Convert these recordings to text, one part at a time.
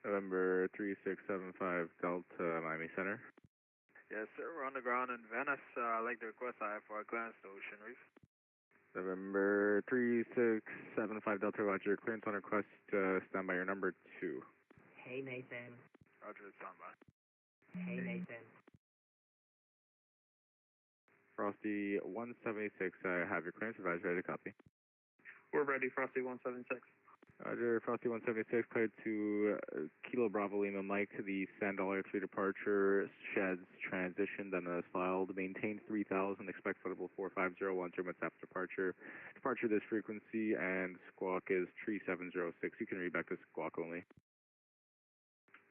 November 3675 Delta, Miami Center. Yes, sir. We're on the ground in Venice. I'd like to request I-4 clearance to Ocean Reef. November 3675 Delta, Roger. Clearance on request, stand by your number 2. Hey, Nathan. Roger, standby. Hey, Nathan. Frosty 176, I have your clearance advised, ready to copy. We're ready, Frosty 176. Roger, Frosty 176, cleared to Kilo Bravo Lima Mike, the Sandal Air 3 departure, sheds transitioned and is filed, maintain 3000, expect flight 4501, 3 minutes after departure. Departure this frequency, and squawk is 3706. You can read back to squawk only.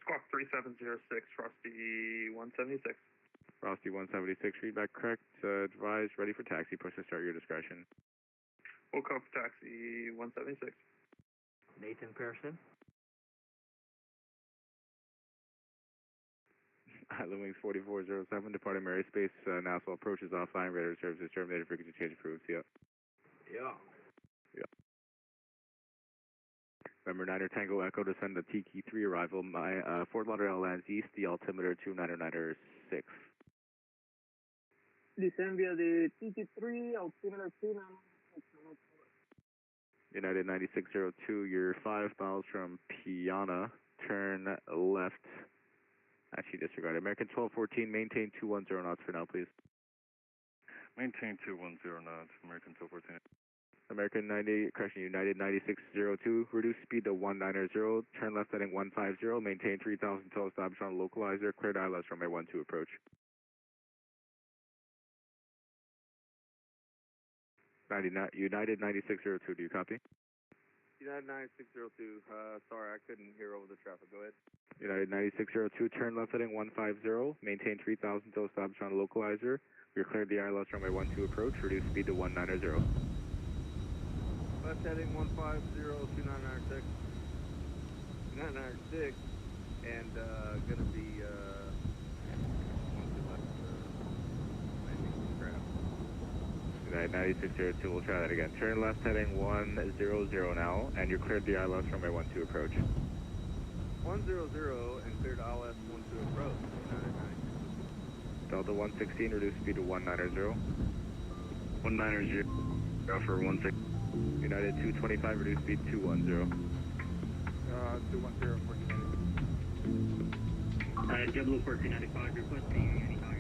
Squawk 3706, Frosty 176. Frosty 176, read back correct, advised, ready for taxi, push to start your discretion. We'll call for taxi 176. Nathan Pearson. Island Wings 4407, departing Mary Space, Nassau approaches offline, radar services terminated, frequency change approved, yeah. Yeah. Yeah. November 9er Tango Echo, descend to Tiki 3, arrival, Fort Lauderdale lands east, the altimeter 2996. Descend via the TT3, altimeter 2996. United 9602, you're 5 miles from Piana, turn left. Actually disregarded. American 1214, maintain 210 knots for now, please. Maintain 210 knots, American 1214. American 90, correction, United 9602, reduce speed to 190, turn left heading 150, maintain 3000 till established on localizer, clear ILS runway 12 approach. United 9602, do you copy? United 9602, sorry, I couldn't hear over the traffic, go ahead. United 9602, turn left heading 150, maintain 3000 till established on localizer, you're cleared the ILS runway 12 approach, reduce speed to 190. Left heading 150, 2996. 2996, and gonna be, one to left, landing crap. United 9602, we'll try that again. Turn left heading 100 now, and you're cleared the ILS runway 12 approach. 100 and cleared ILS 12 approach. United 9602. Delta 116, reduce speed to 190. 190 for 16. United 225, reduce speed 210. 210 for United. Double 1495, requesting any higher.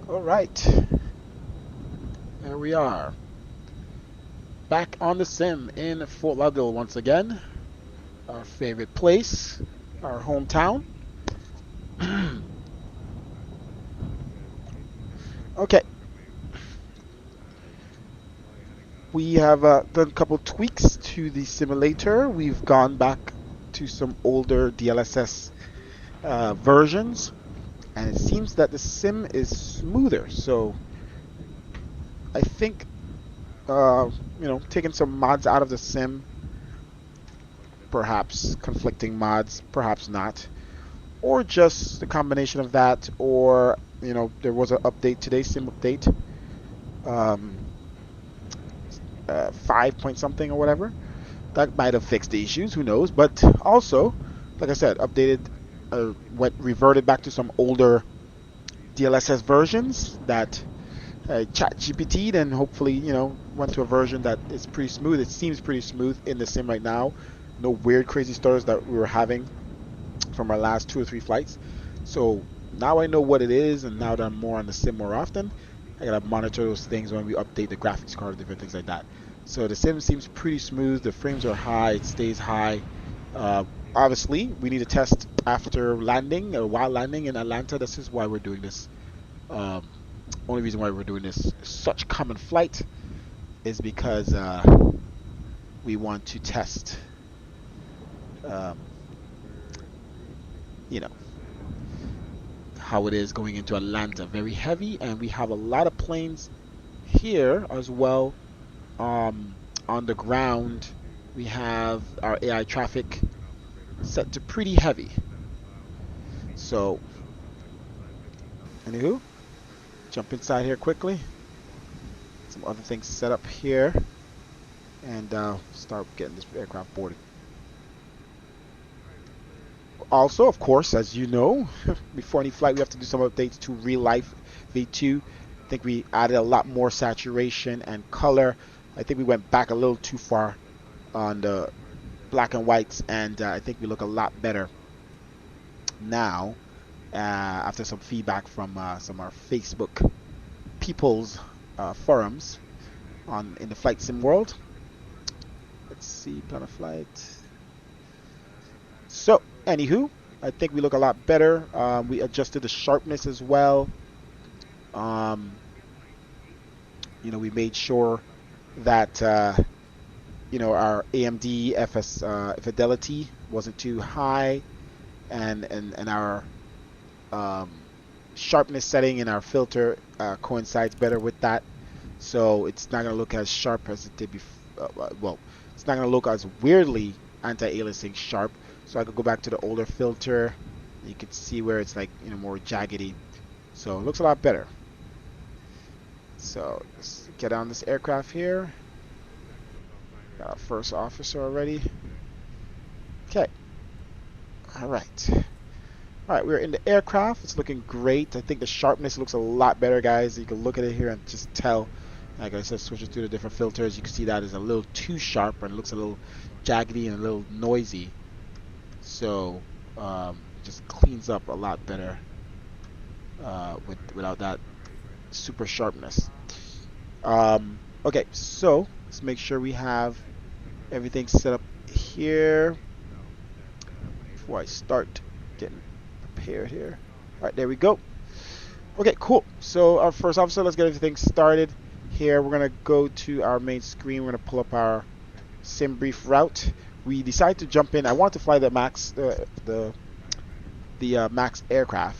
All right, there we are, back on the sim in Fort Lauderdale once again, our favorite place, our hometown. Okay, we have done a couple tweaks to the simulator. We've gone back to some older DLSS versions, and it seems that the sim is smoother. So I think taking some mods out of the sim, perhaps conflicting mods, perhaps not, or just a combination of that, or there was an update today, sim update 5 point something or whatever, that might have fixed the issues, who knows. But also, like I said, updated, reverted back to some older DLSS versions that ChatGPT, then hopefully went to a version that is pretty smooth. It seems pretty smooth in the sim right now. No weird crazy stutters that we were having from our last 2 or 3 flights. So now I know what it is, and now that I'm more on the sim more often, I gotta monitor those things when we update the graphics card, different things like that. So the sim seems pretty smooth. The frames are high. It stays high. obviously, we need to test after landing or while landing in Atlanta. This is why we're doing this. Only reason why we're doing this such common flight is because we want to test, um, you know, how it is going into Atlanta. Very heavy, and we have a lot of planes here as well. On the ground, we have our AI traffic set to pretty heavy. So, anywho, jump inside here quickly. Some other things set up here, and start getting this aircraft boarded. Also, of course, as you know, before any flight, we have to do some updates to real life V2. I think we added a lot more saturation and color. I think we went back a little too far on the black and whites, and I think we look a lot better now after some feedback from some of our Facebook people's forums in the flight sim world. Let's see, plan of flight. So, anywho, I think we look a lot better. We adjusted the sharpness as well. We made sure that our AMD FS fidelity wasn't too high, and our sharpness setting in our filter coincides better with that. So it's not going to look as sharp as it did before. Well, it's not going to look as weirdly anti-aliasing sharp. So I could go back to the older filter. You can see where it's like more jaggedy. So it looks a lot better. So let's get on this aircraft here. Got our first officer already. Okay. All right. All right, we're in the aircraft. It's looking great. I think the sharpness looks a lot better, guys. You can look at it here and just tell. Like I said, switching through the different filters, you can see that is a little too sharp and it looks a little jaggedy and a little noisy. So it just cleans up a lot better without that super sharpness. Okay, so let's make sure we have everything set up here before I start getting prepared here. All right, there we go. Okay, cool. So our first officer, let's get everything started. Here, we're gonna go to our main screen. We're gonna pull up our sim brief route. We decided to jump in. I want to fly the Max, the Max aircraft,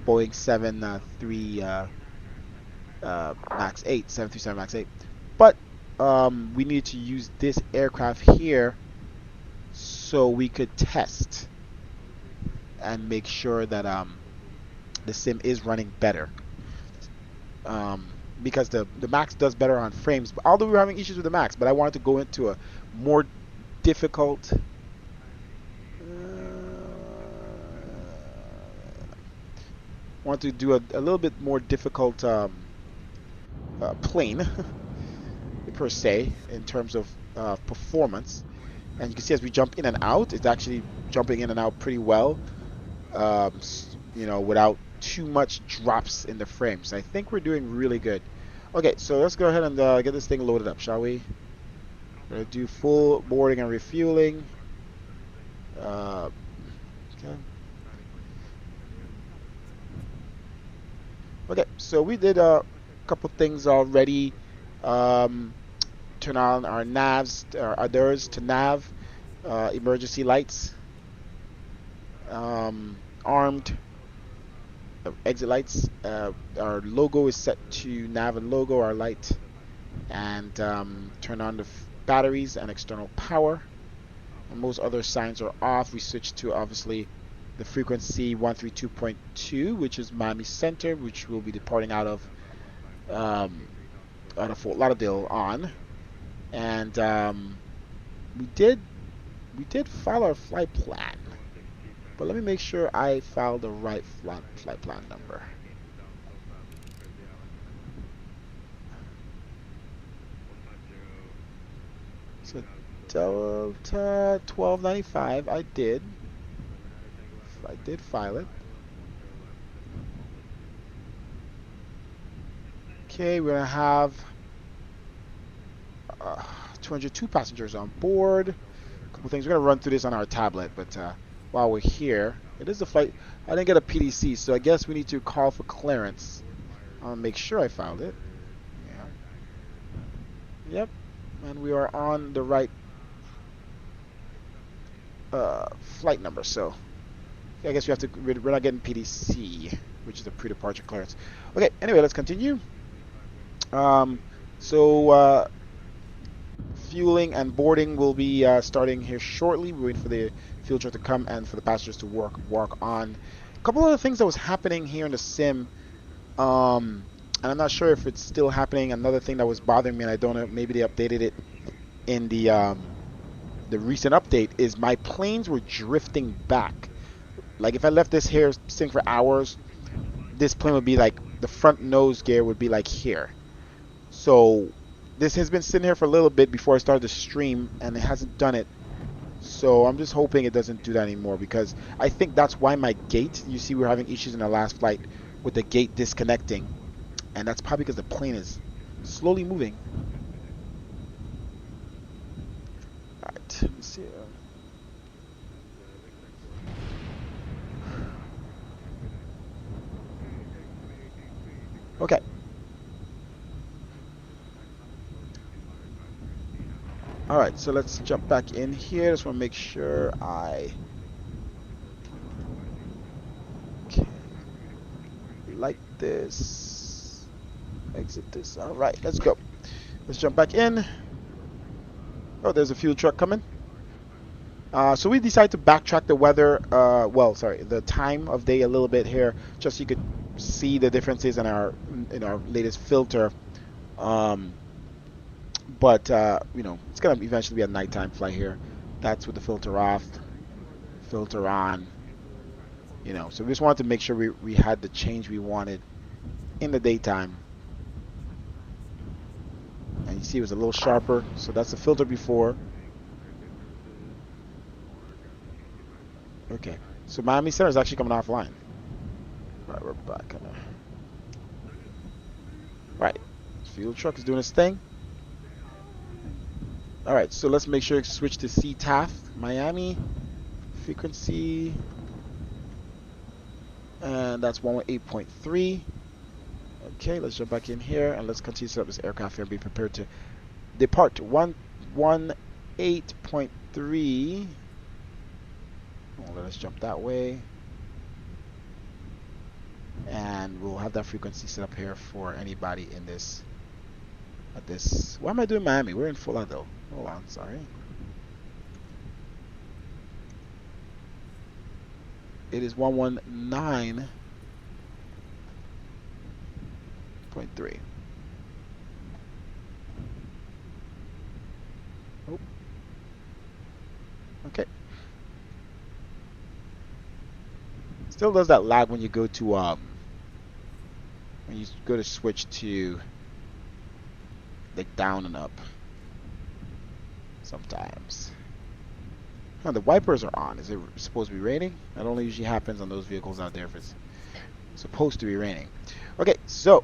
Boeing 737 Max 8. But we needed to use this aircraft here so we could test and make sure that the sim is running better. Because the Max does better on frames, but although we were having issues with the Max, but I wanted to go into a more difficult want to do a little bit more difficult plane per se in terms of performance. And you can see as we jump in and out, it's actually jumping in and out pretty well, without too much drops in the frames. I think we're doing really good. Okay, so let's go ahead and get this thing loaded up, shall we? We're going to do full boarding and refueling. Okay. Okay, so we did a couple things already. Turn on our navs, our others to nav, emergency lights, armed exit lights. Our logo is set to nav and logo, our light, and turn on the batteries and external power. And most other signs are off. We switch to obviously the frequency 132.2, which is Miami Center, which will be departing out of Fort Lauderdale on. And we did file our flight plan, but let me make sure I filed the right flight plan number. So Delta 1295, I did file it. Okay, we're gonna have 202 passengers on board. couple things. We're gonna run through this on our tablet, but while we're here, it is a flight. I didn't get a PDC, so I guess we need to call for clearance. I'll make sure I filed it. Yeah. Yep. And we are on the right flight number, so I guess we have to. We're not getting PDC, which is a pre-departure clearance. Okay. Anyway, let's continue. So fueling and boarding will be starting here shortly. We're waiting for the fuel truck to come and for the passengers to walk on. A couple other things that was happening here in the sim, and I'm not sure if it's still happening. Another thing that was bothering me, and I don't know, maybe they updated it in the recent update, is my planes were drifting back. Like if I left this here sitting for hours, this plane would be like, the front nose gear would be like here. So this has been sitting here for a little bit before I started the stream, and it hasn't done it. So I'm just hoping it doesn't do that anymore, because I think that's why my gate, you see we're having issues in the last flight with the gate disconnecting, and that's probably because the plane is slowly moving. Alright, let's see. Okay. Alright, so let's jump back in here. Just want to make sure I like this. Exit this. Alright, let's go. Let's jump back in. Oh, there's a fuel truck coming. So we decided to backtrack the weather, the time of day a little bit here, just so you could see the differences in our latest filter. But it's gonna eventually be a nighttime flight here. That's with the filter off, filter on. So we just wanted to make sure we had the change we wanted in the daytime. And you see it was a little sharper, so that's the filter before. Okay, so Miami Center is actually coming offline. Alright, we're back. Right, fuel truck is doing its thing. Alright, so let's make sure to switch to CTAF, Miami, frequency, and that's 118.3. Okay, let's jump back in here and let's continue to set up this aircraft here and be prepared to depart. 118.3. Let us jump that way. And we'll have that frequency set up here for anybody in this. Why am I doing Miami? We're in Lauderdale. Hold on, sorry. It is 119.3. Oh. Okay. Still does that lag when you go to switch to like down and up sometimes. Oh, the wipers are on. Is it supposed to be raining? That only usually happens on those vehicles out there if it's supposed to be raining. Okay, so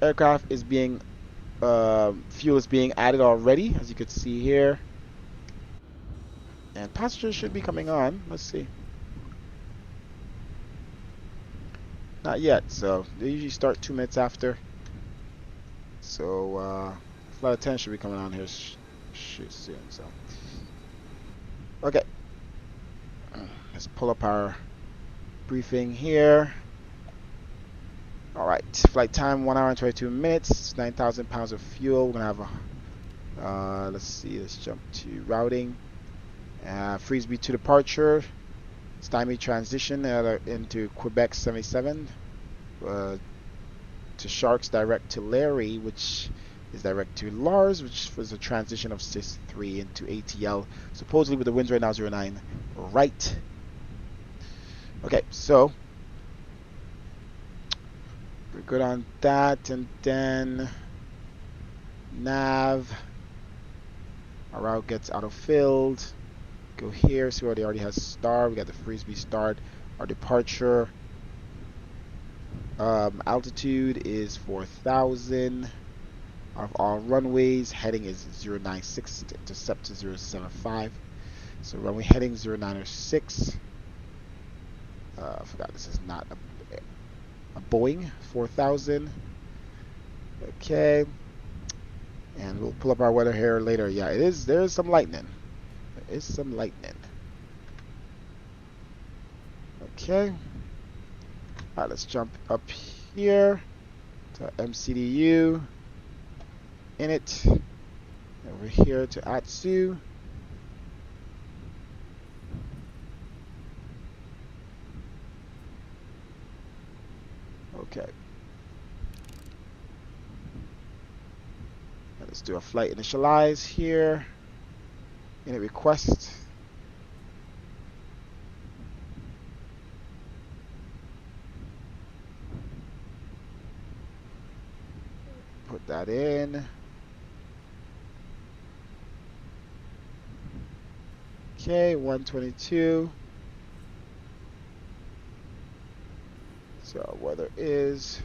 aircraft is being fuel is being added already, as you can see here, and passengers should be coming on. Let's see. Not yet, so they usually start 2 minutes after. So flight attendant should be coming on here soon. So okay, let's pull up our briefing here. All right, flight time 1 hour and 22 minutes, 9,000 pounds of fuel. We're gonna have a let's see, let's jump to routing. Frisbee to departure. Stymie transition into Quebec 77. To Sharks direct to Larry, which is direct to Lars, which was a transition of Sys3 into ATL. Supposedly with the winds right now 09 right. Okay, so we're good on that, and then nav. Our route gets auto-filled. Go here, see where they already has star. We got the Frisbee start. Our departure altitude is 4,000. Of all runways, heading is 096, intercept to 075. So runway heading 096. I forgot this is not a Boeing 4000. Okay. And we'll pull up our weather here later. Yeah, it is. There is some lightning. There is some lightning. Okay. Alright, let's jump up here to MCDU. Init. Over here to Atsu. Okay. Let's do a flight initialize here. Init request. Put that in. Okay, 122. So weather is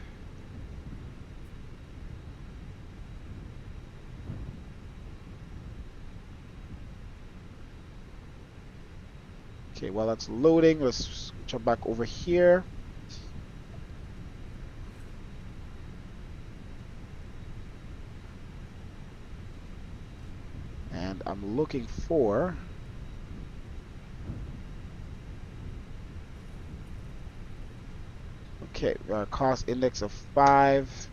okay. While that's loading, let's jump back over here. And I'm looking for okay, cost index of 5.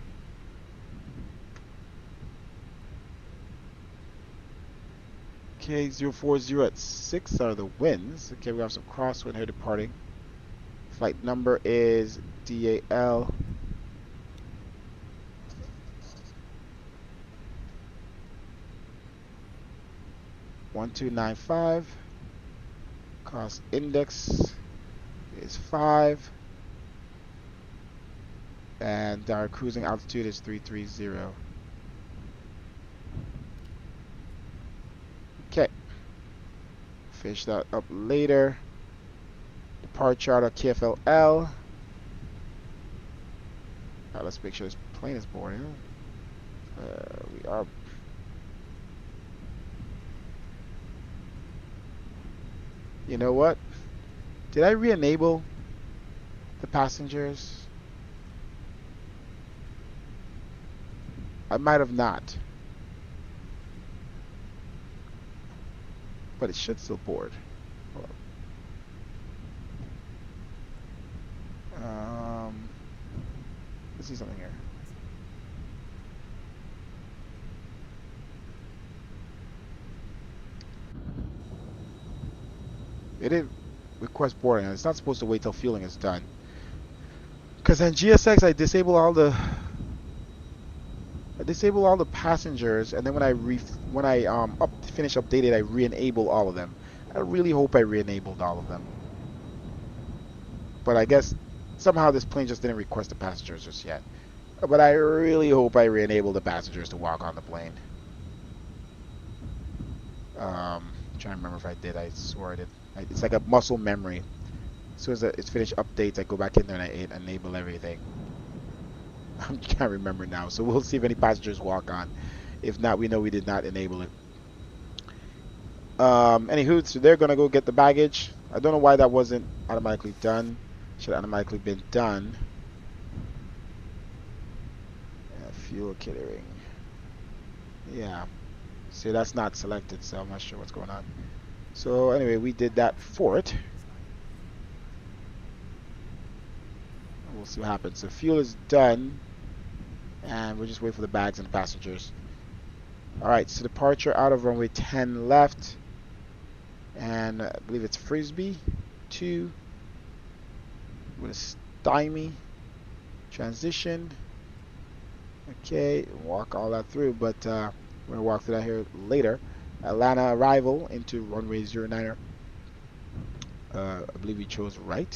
Okay, 040 at 6 are the winds. Okay, we have some crosswind here departing. Flight number is DAL 1295. Cost index is 5. And our cruising altitude is 330. Okay. Finish that up later. Departure out of KFLL. Now let's make sure this plane is boarding. We are. You know what? Did I re-enable the passengers? I might have not. But it should still board. Hold on. Let's see something here. It did request boarding, and it's not supposed to wait till fueling is done. Because on GSX, I disable all the passengers, and then when I finish updated, I re-enable all of them. I really hope I re-enabled all of them. But I guess somehow this plane just didn't request the passengers just yet. But I really hope I re-enabled the passengers to walk on the plane. I'm trying to remember if I did. I swore I did. It's like a muscle memory. As soon as it's finished updates, I go back in there and I enable everything. I can't remember now. So we'll see if any passengers walk on. If not, we know we did not enable it. Anywho, so they're gonna go get the baggage. I don't know why that wasn't automatically done. Should have automatically been done. Fuel catering. Yeah. See, that's not selected, so I'm not sure what's going on. So anyway, we did that for it. We'll see what happens. So fuel is done, and we'll just wait for the bags and the passengers. All right, so departure out of runway 10 left, and I believe it's Frisbee 2 with a stymie transition. Okay, walk all that through, but we're gonna walk through that here later. Atlanta arrival into runway 09er. I believe we chose right.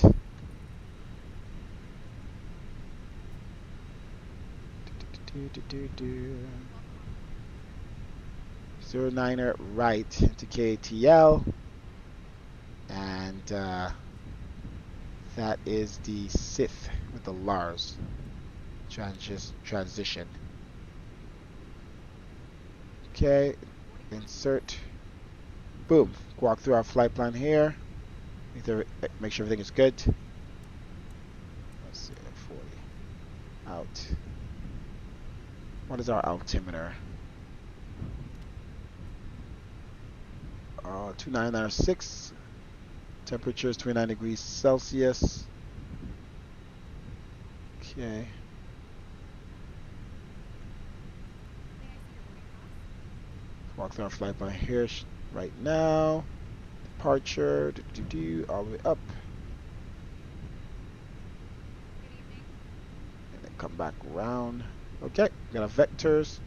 09er right into KATL, and that is the Sith with the Lars transition. Okay, insert Boom. Walk through our flight plan here. Make sure everything is good. Let's see, 40. Out. What is our altimeter? 2996. Temperature is 29 degrees Celsius. Okay. Walk through our flight plan here right now. Departure, all the way up. And then come back around. Okay, got our vectors.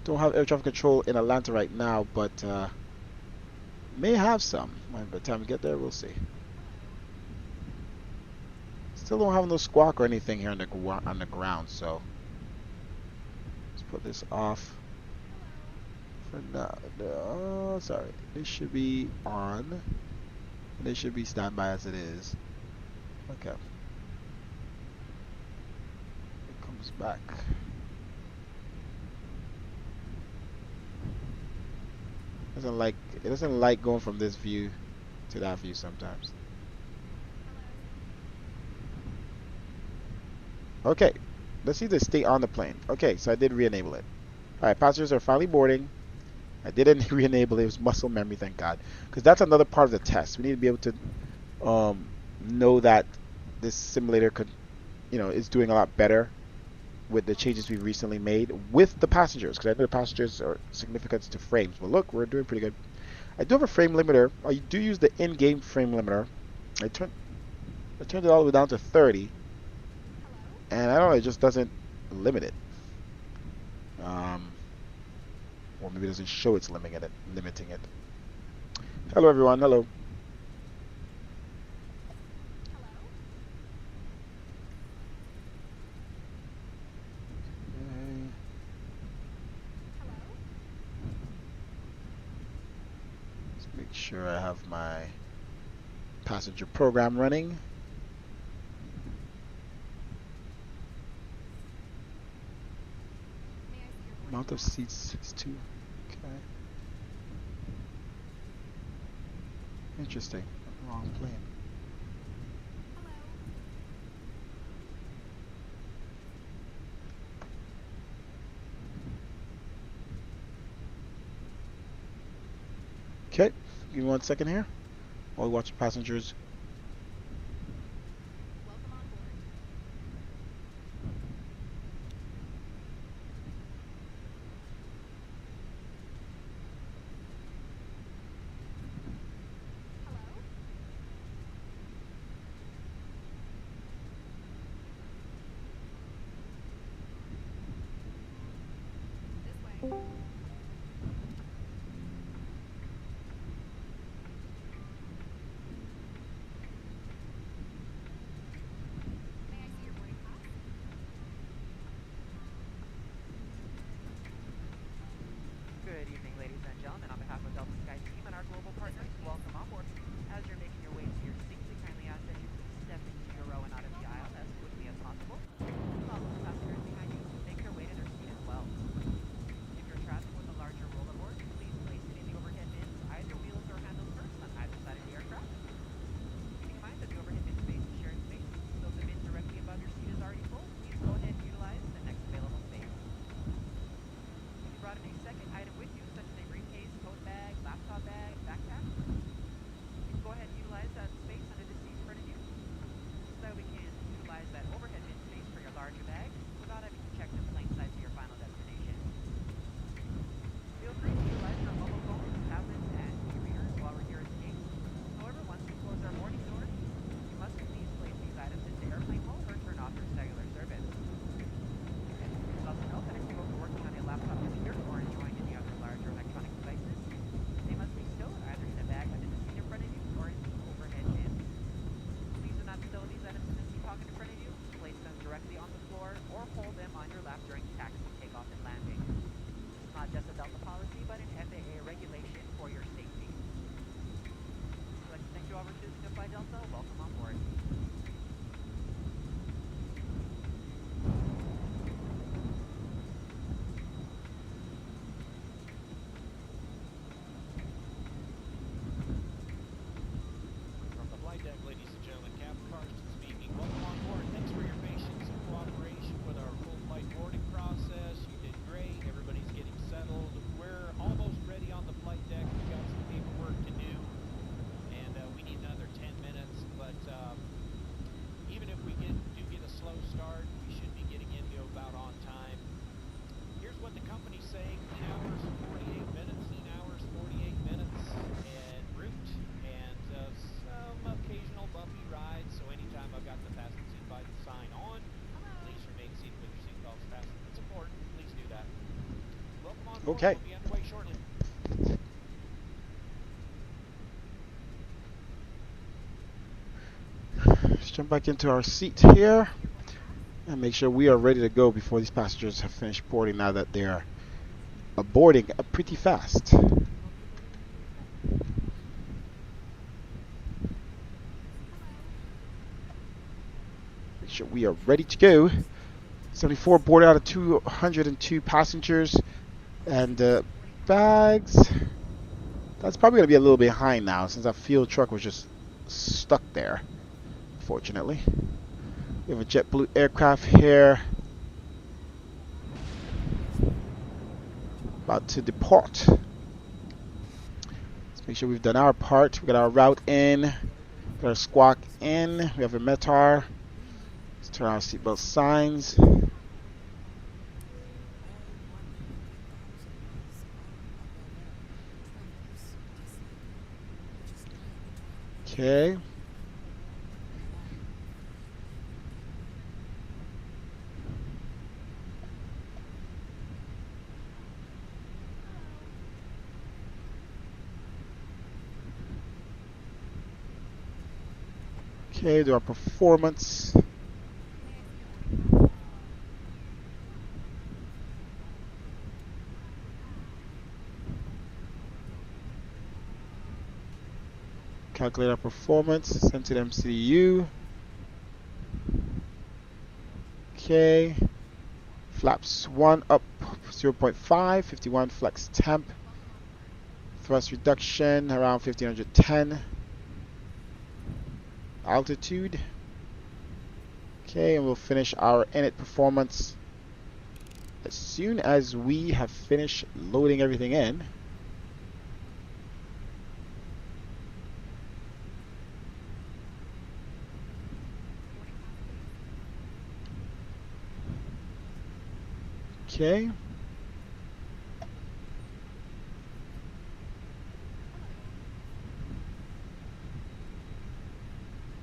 Don't have air traffic control in Atlanta right now, but may have some. By the time we get there, we'll see. Still don't have no squawk or anything here on the ground, so let's put this off for now. Oh, sorry. This should be on. This should be standby as it is. Okay. It comes back. It doesn't like going from this view to that view sometimes. Okay, let's see the stay on the plane. Okay, so I did re-enable it. Alright, passengers are finally boarding. I didn't re-enable it. It was muscle memory, thank God. Because that's another part of the test. We need to be able to know that this simulator could, is doing a lot better with the changes we've recently made with the passengers. Because I know the passengers are significant to frames. But look, we're doing pretty good. I do have a frame limiter. I do use the in-game frame limiter. I turned it all the way down to 30. And I don't know, it just doesn't limit it. Or maybe it doesn't show it's limiting it. Hello everyone, hello. Okay. Let's make sure I have my passenger program running. Amount of seats is 2. Okay. Interesting. Wrong plane. Okay. Give me 1 second here. While we watch the passengers. Okay. Let's jump back into our seat here and make sure we are ready to go before these passengers have finished boarding, now that they are boarding pretty fast. Make sure we are ready to go. 74 boarded out of 202 passengers. And bags, that's probably going to be a little behind now, since that fuel truck was just stuck there, fortunately. We have a JetBlue aircraft here, about to depart. Let's make sure we've done our part. We got our route in, got our squawk in, we have a METAR. Let's turn on our seatbelt signs. Okay. Okay, do our performance. Calculate our performance, send to the MCU. Okay. Flaps 1 up 0.5, 51 flex temp. Thrust reduction around 1510. Altitude. Okay, and we'll finish our init performance as soon as we have finished loading everything in. Okay.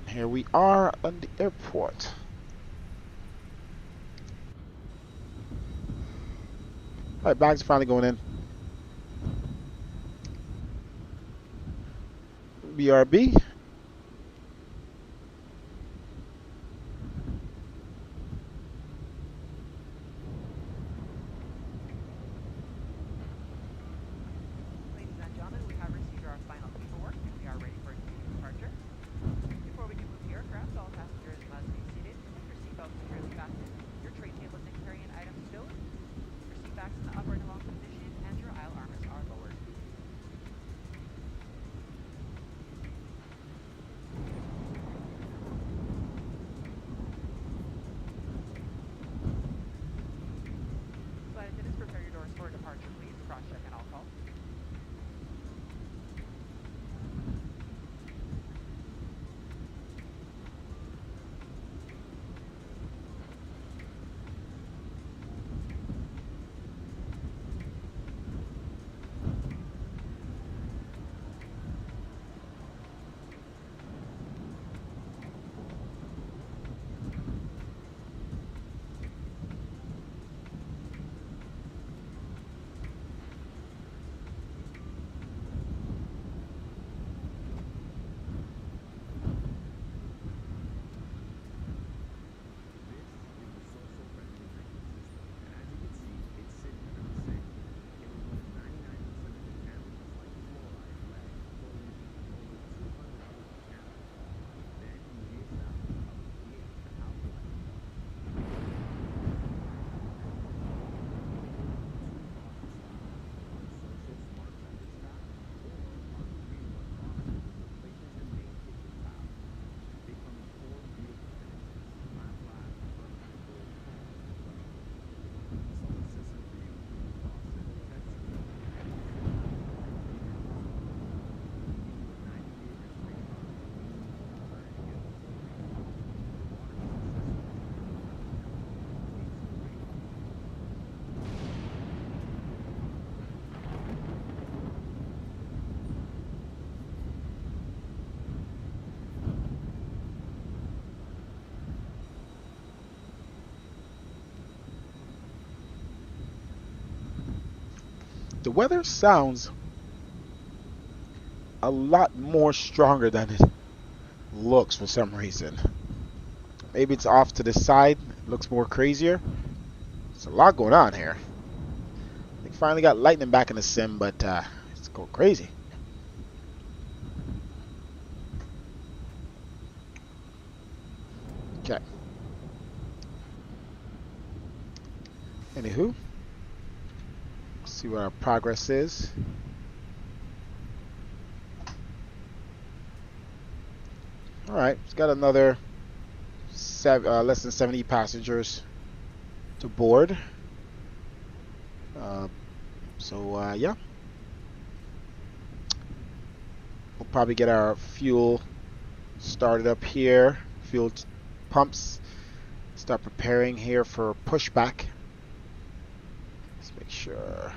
Here we are on the airport. Alright, bags are finally going in. BRB. The weather sounds a lot more stronger than it looks for some reason. Maybe it's off to the side. It looks more crazier. There's a lot going on here. They finally got lightning back in the sim, but it's going crazy. Okay. Anywho, see what our progress is. All right, it's got another less than 70 passengers to board. Yeah, we'll probably get our fuel started up here. Fuel pumps. Start preparing here for pushback. Let's make sure.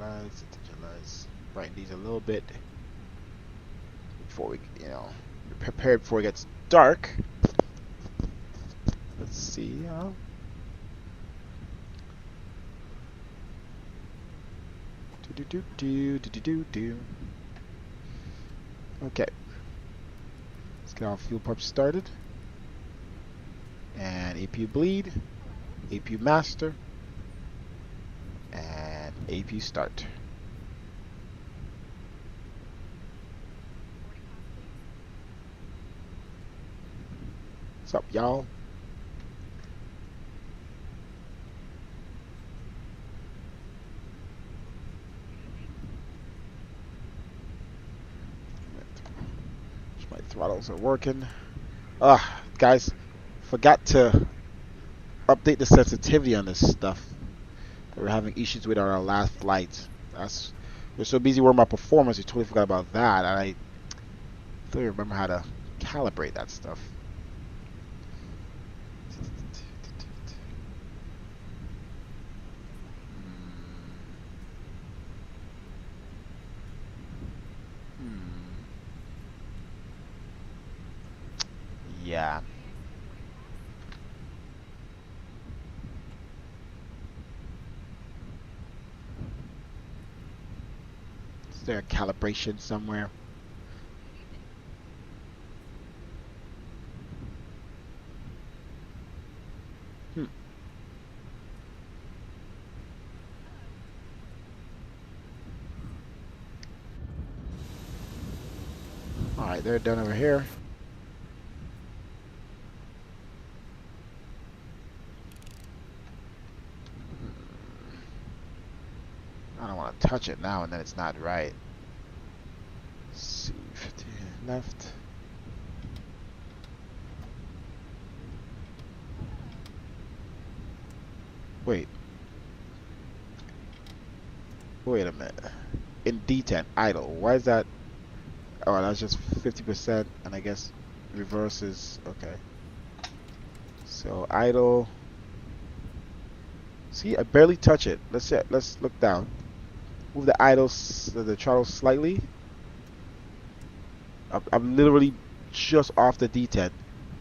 Lights, brighten these a little bit before we, be prepared before it gets dark. Let's see. Okay. Let's get our fuel pump started. And APU bleed, APU master, and APU start. What's up, y'all? My throttles are working. Guys, forgot to update the sensitivity on this stuff. We're having issues with our last flight. We're so busy worrying about performance, we totally forgot about that. And I don't remember how to calibrate that stuff. Yeah. Is there a calibration somewhere? Alright, they're done over here. I don't want to touch it now and then it's not right. C50 left. Wait a minute. In D10 idle, why is that? Oh, that's just 50%, and I guess reverse is okay. So idle. See, I barely touch it. Let's look down. Move the idle, the throttle slightly. I'm literally just off the D10,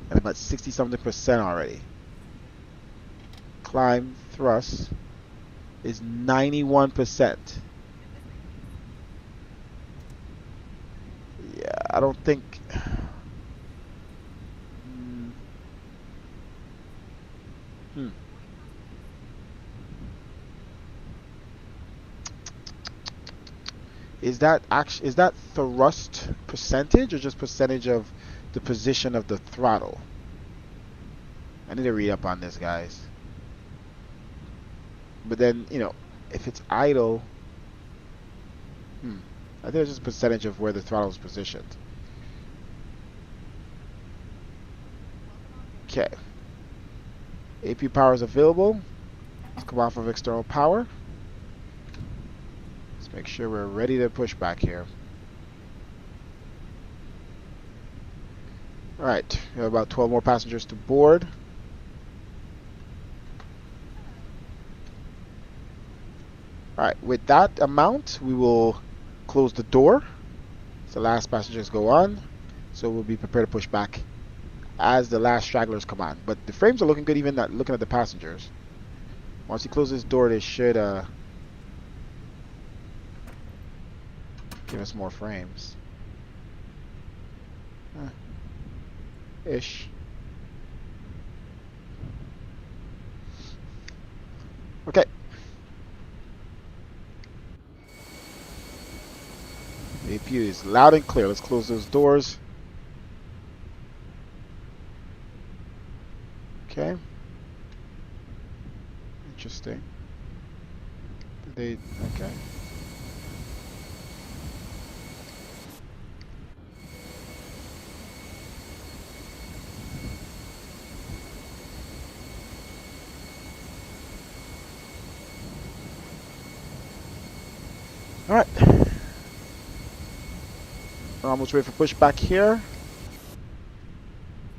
and I'm at 60-something% already. Climb thrust is 91%. Yeah, I don't think. Is that thrust percentage or just percentage of the position of the throttle? I need to read up on this, guys. But then, if it's idle, I think it's just percentage of where the throttle is positioned. Okay. APU power is available. Let's come off of external power. Let's make sure we're ready to push back here. Alright, we have about 12 more passengers to board. Alright, with that amount, we will close the door. So the last passengers go on. So we'll be prepared to push back as the last stragglers come on. But the frames are looking good even looking at the passengers. Once you close this door, they should give us more frames. Ish. Okay. The APU is loud and clear. Let's close those doors. Okay. Interesting. Okay. All right. We're almost ready for pushback here.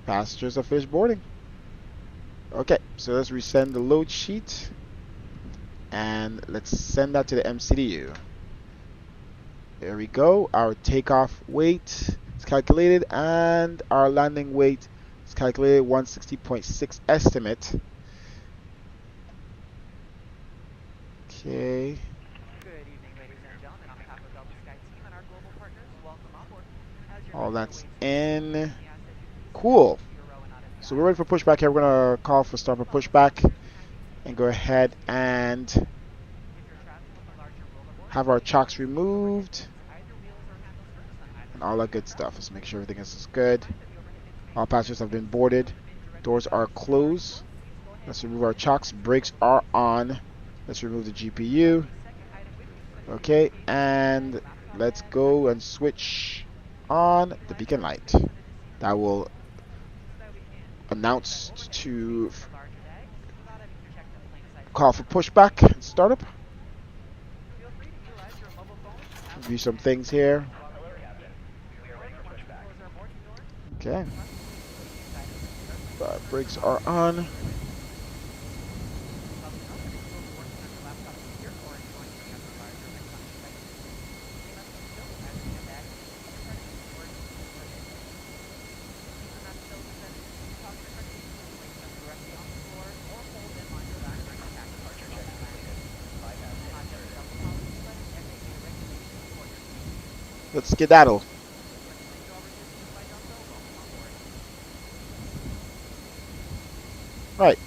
Passengers are finished boarding. Okay, so let's resend the load sheet. And let's send that to the MCDU. There we go. Our takeoff weight is calculated and our landing weight is calculated 160.6 estimate. Okay. Good evening, ladies and gentlemen. On behalf of Delta Sky Team and our global partners, welcome aboard. All that's in. Cool. So we're ready for pushback here. We're going to call for start for pushback and go ahead and have our chocks removed and all that good stuff. Let's make sure everything is good. All passengers have been boarded. Doors are closed. Let's remove our chocks. Brakes are on. Let's remove the GPU. Okay, and let's go and switch on the beacon light. That will announce to call for pushback and startup. Review some things here. Okay. Brakes are on. Let's skedaddle. Right,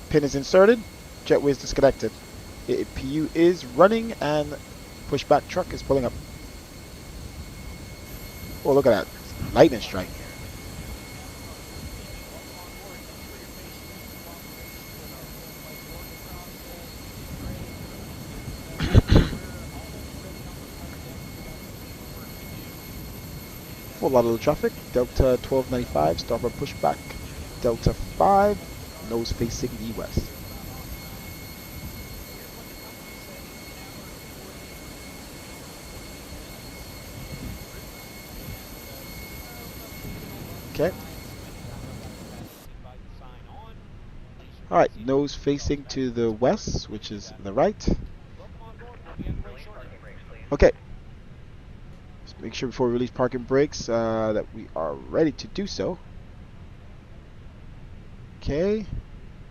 pin is inserted, jetway is disconnected. APU is running and pushback truck is pulling up. Oh, look at that. Lightning strike. Full lot of the traffic. Delta 1295, starboard pushback. Delta 5, nose facing the west. Okay. Alright, nose facing to the west, which is the right. Okay. Let's make sure before we release parking brakes that we are ready to do so. Okay.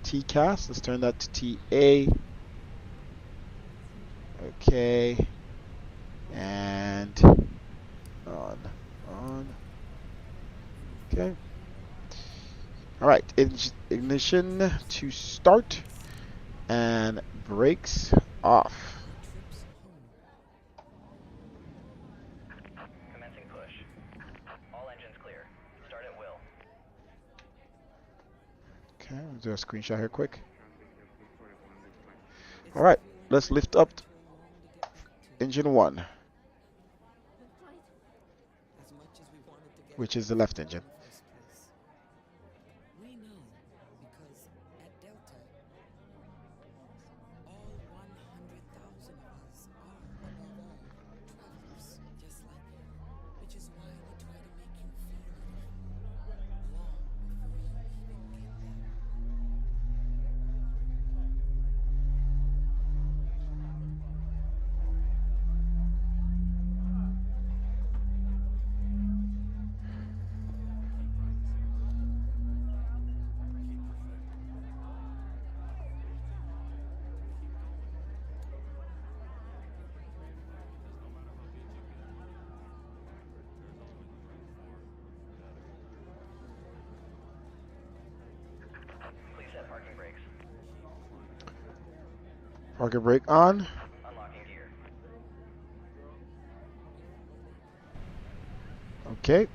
TCAS, let's turn that to TA. Okay. And on. Okay. Alright, ignition to start and brakes off. Commencing push. All engines clear. Start at will. Okay, I'll do a screenshot here quick. Alright, let's lift up engine 1, which is the left engine. Parking brake on. Unlocking gear. Okay.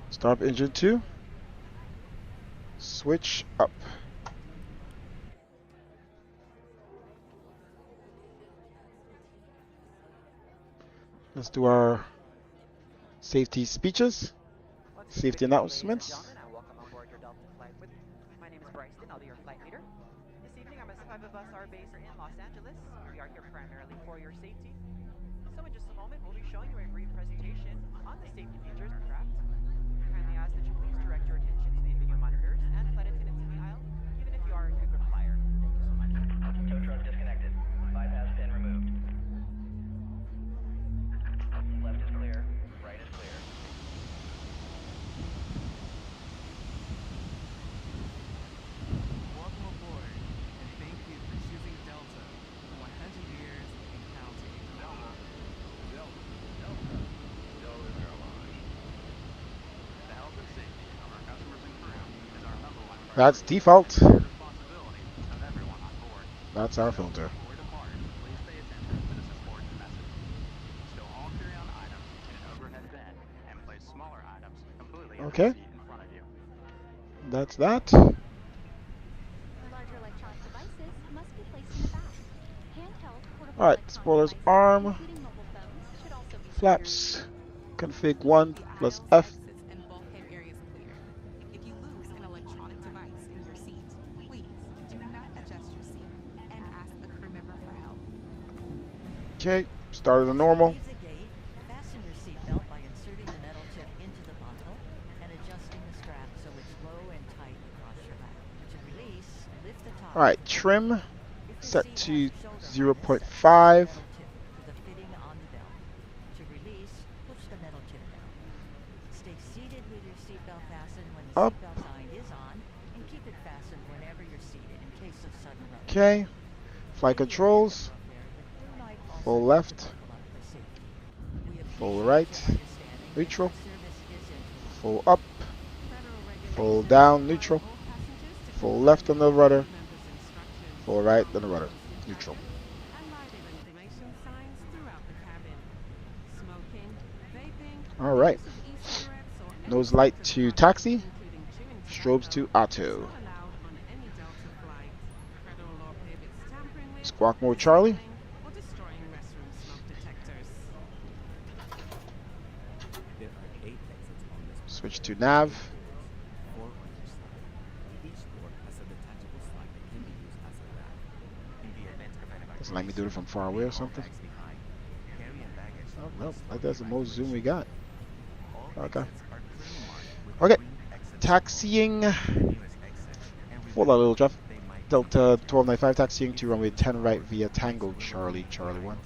Start engine 2. Switch up. Let's do our safety speeches, safety announcements. Ladies and gentlemen, welcome on board your Delta flight with me. My name is Bryson, I'll be your flight leader. This evening, our MSFS of us are based in Los Angeles. We are here primarily for your safety. So in just a moment, we'll be showing you a brief presentation on the safety features of the craft. We kindly ask that you please direct your attention to the video monitors and flight attendants in the aisle, even if you are a frequent flyer. Thank you so much. Tow truck disconnected. Bypass pin removed. Left is clear. Right is clear. Welcome aboard, and thank you for choosing Delta for 100 years and counting. Delta Airlines. The health and safety of our customers and crew is our number one priority. That's default. Responsibility of everyone on board. That's our filter. Before we depart, please pay attention to this important message. Stow all carry-on items in an overhead bin and place smaller items completely in Okay. the seat in front of you. That's that. Larger electronic devices must be placed in the back. Handheld portable Alright, electronic spoilers devices, arm, including mobile phones, should also be secured. flaps, config 1 plus F. And bulkhead areas clear. If you lose an electronic device in your seat, please do not adjust your seat and ask a crew member for help. Okay, started to normal. Leave the gate, fasten your seatbelt by inserting the metal tip into the buckle and adjusting the strap so it's low and tight across your lap. To release, lift the top. Alright, trim If your set seat to has a shoulder harness, 0.5. metal tip to the fitting on the belt. To release, push the metal tip down. Stay seated with your seatbelt fastened when the Up. seatbelt sign is on, and keep it fastened whenever you're seated in case of sudden rupture. Okay, flight controls, full left, full right, neutral, full up, full down, neutral, full left on the rudder, full right on the rudder, neutral. Alright, nose light to taxi, strobes to auto. Squawk mode Charlie. Switch to nav. Doesn't let me do it from far away or something. Oh, no, that's the most zoom we got. Okay. Okay. Taxiing. Hold on, little Jeff. Delta 1295 taxiing to runway 10 right via Tango Charlie, Charlie 1.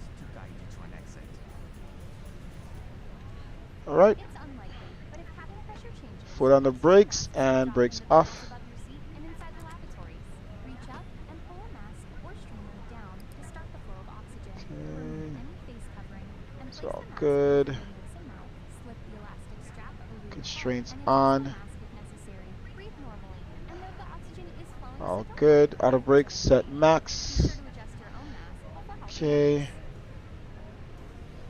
Alright. It's unlikely, but if cabin pressure changes, Foot on the brakes and brakes off. above your seat and inside the lavatories. Reach up and pull a mask or streamer down to start the flow of oxygen. Remove any face covering and It's place all the mask good. between nose and mouth. Slip the elastic strap over your Constraints mouth and on. adjust the mask if necessary. Breathe normally, and though the oxygen is flowing, All so don't good. panic. Auto brakes set Be max. sure to adjust your own mask for help. Okay.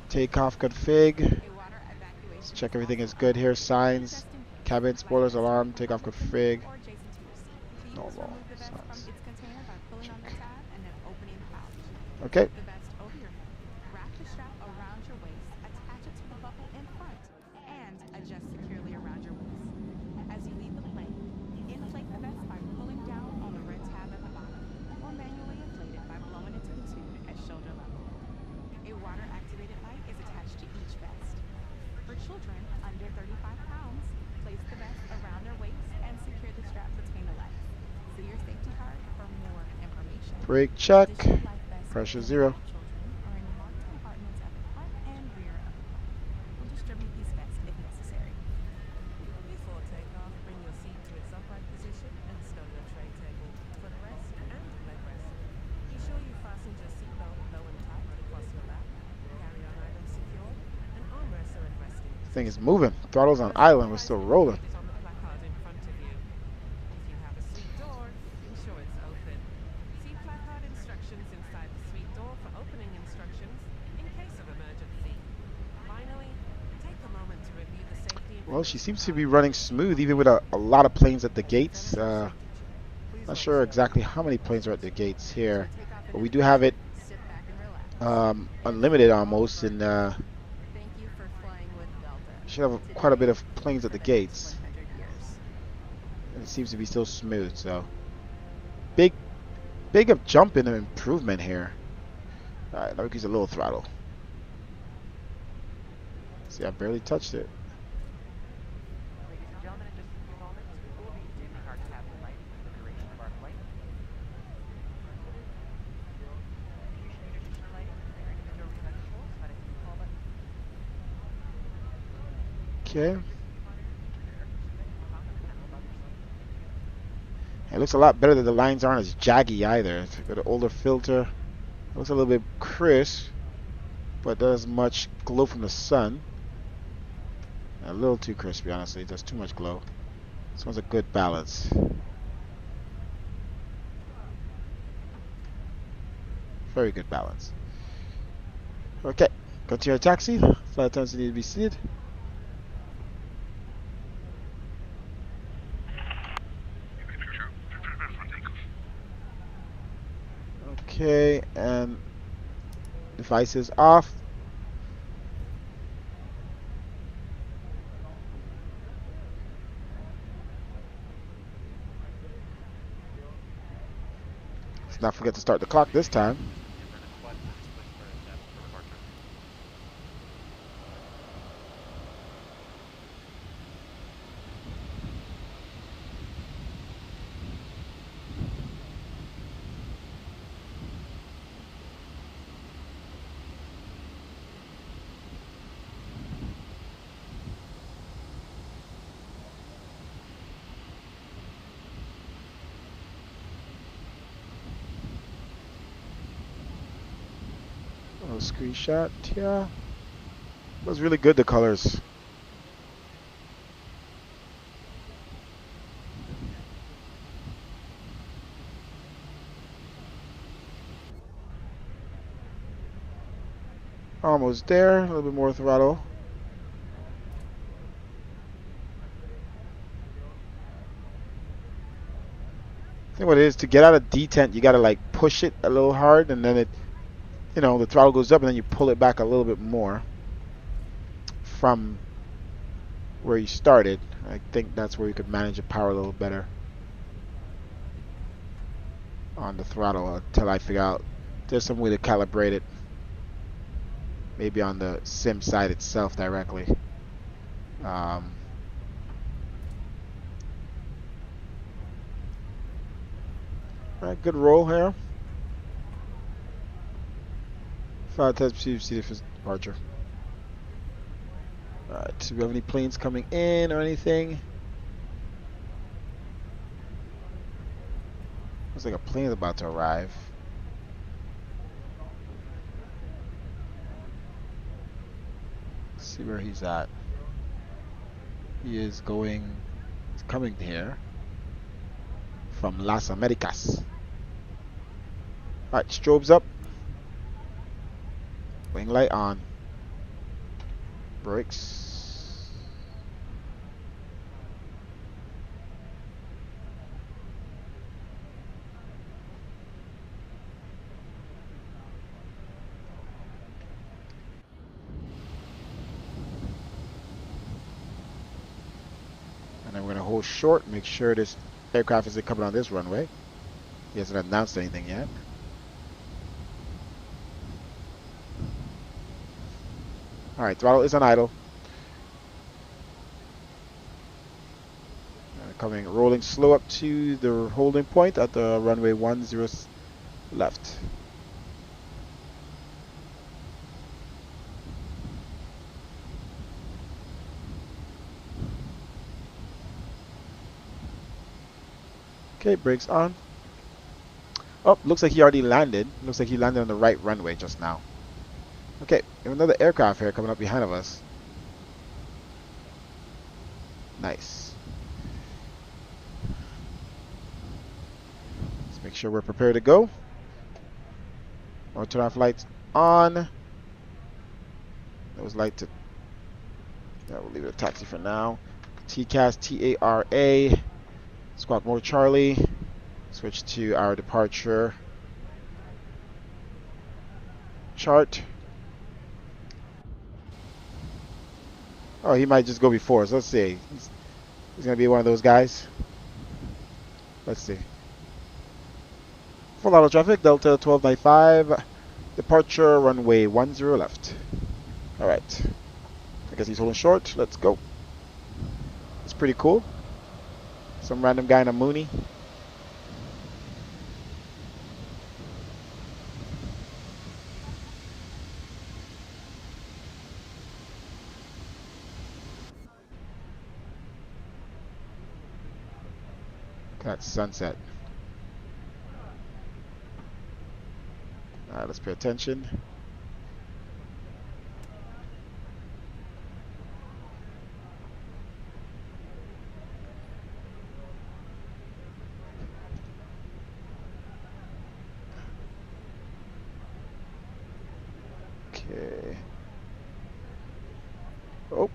Takeoff config. A water evacuation Let's check everything is good here. Signs. Cabin spoilers alarm. Takeoff config. or adjacent to your seat. Please Normal. remove the vest from Signs. its container by pulling on the tab and then opening the pouch. Okay. The vest over your head. Wrap the strap around your waist, attach it to the buckle in front, and adjust securely around your waist. As you leave the plane, inflate the vest by pulling down on the red tab at the bottom, or manually inflate it by blowing into the tube at shoulder level. A water-activated light is attached to each vest. For children under 35 pounds, place the vest around their waist and secure the strap between the legs. See your safety card for more information. Brake check. Additional life vests Pressure for 0. children are in marked compartments at the front and rear of the plane. We'll distribute these vests if necessary. Before takeoff, bring your seat to its upright position and stow your tray table, footrest, and leg rest. Be sure you fasten your seatbelt low and tight across your lap, carry-on items secure, and armrests are in resting. Thing is moving. Throttle's on island. We're still rolling. Is on the placard in front of you. If you have a seat door, ensure it's open. See placard instructions Well, she seems to be running smooth, even with a lot of planes at the gates. Not sure exactly how many planes are at the gates here, but we do have it unlimited almost, and should have quite a bit of planes at the gates. And it seems to be still smooth, so big of jump in an improvement here. All right, let me use a little throttle. See, I barely touched it. Ladies and gentlemen, in just a few moments, we will be dimming our cabin lighting for the duration of our flight. If you should need additional lighting for your individual room controls, how to hit the call button. Okay. It looks a lot better that the lines aren't as jaggy either. It's got an older filter. It looks a little bit crisp, but does much glow from the sun. A little too crispy, honestly. It does too much glow. This one's a good balance. Very good balance. Okay, continue your taxi. Flight attendants need to be seated. Okay, and devices off. Let's not forget to start the clock this time. Screenshot, yeah. It was really good, the colors. Almost there, a little bit more throttle. I think what it is, to get out of detent, you gotta like push it a little hard, and then it, you know, the throttle goes up, and then you pull it back a little bit more from where you started. I think that's where you could manage the power a little better on the throttle until I figure out there's some way to calibrate it. Maybe on the sim side itself directly. Alright, good roll here. 5 times seated for departure. Alright, do we have any planes coming in or anything? Looks like a plane is about to arrive. Let's see where he's at. He is going, he's coming here from Las Americas. Alright, strobes up. Wing light on. Brakes. And then we're going to hold short, make sure this aircraft isn't coming on this runway. He hasn't announced anything yet. Alright, throttle is on idle. Coming, rolling slow up to the holding point at the runway 10 left. Okay, brakes on. Oh, looks like he already landed. Looks like he landed on the right runway just now. Okay, we have another aircraft here coming up behind of us. Nice. Let's make sure we're prepared to go. Or turn off lights on. Those lights Yeah, we'll leave it a taxi for now. TCAS TARA. Squawk more Charlie. Switch to our departure chart. Oh, he might just go before us. Let's see. He's going to be one of those guys. Let's see. Full auto traffic, Delta 1295. Departure runway 10 left. Alright. I guess he's holding short. Let's go. It's pretty cool. Some random guy in a Mooney. That's sunset. Alright, let's pay attention. Okay. Oh.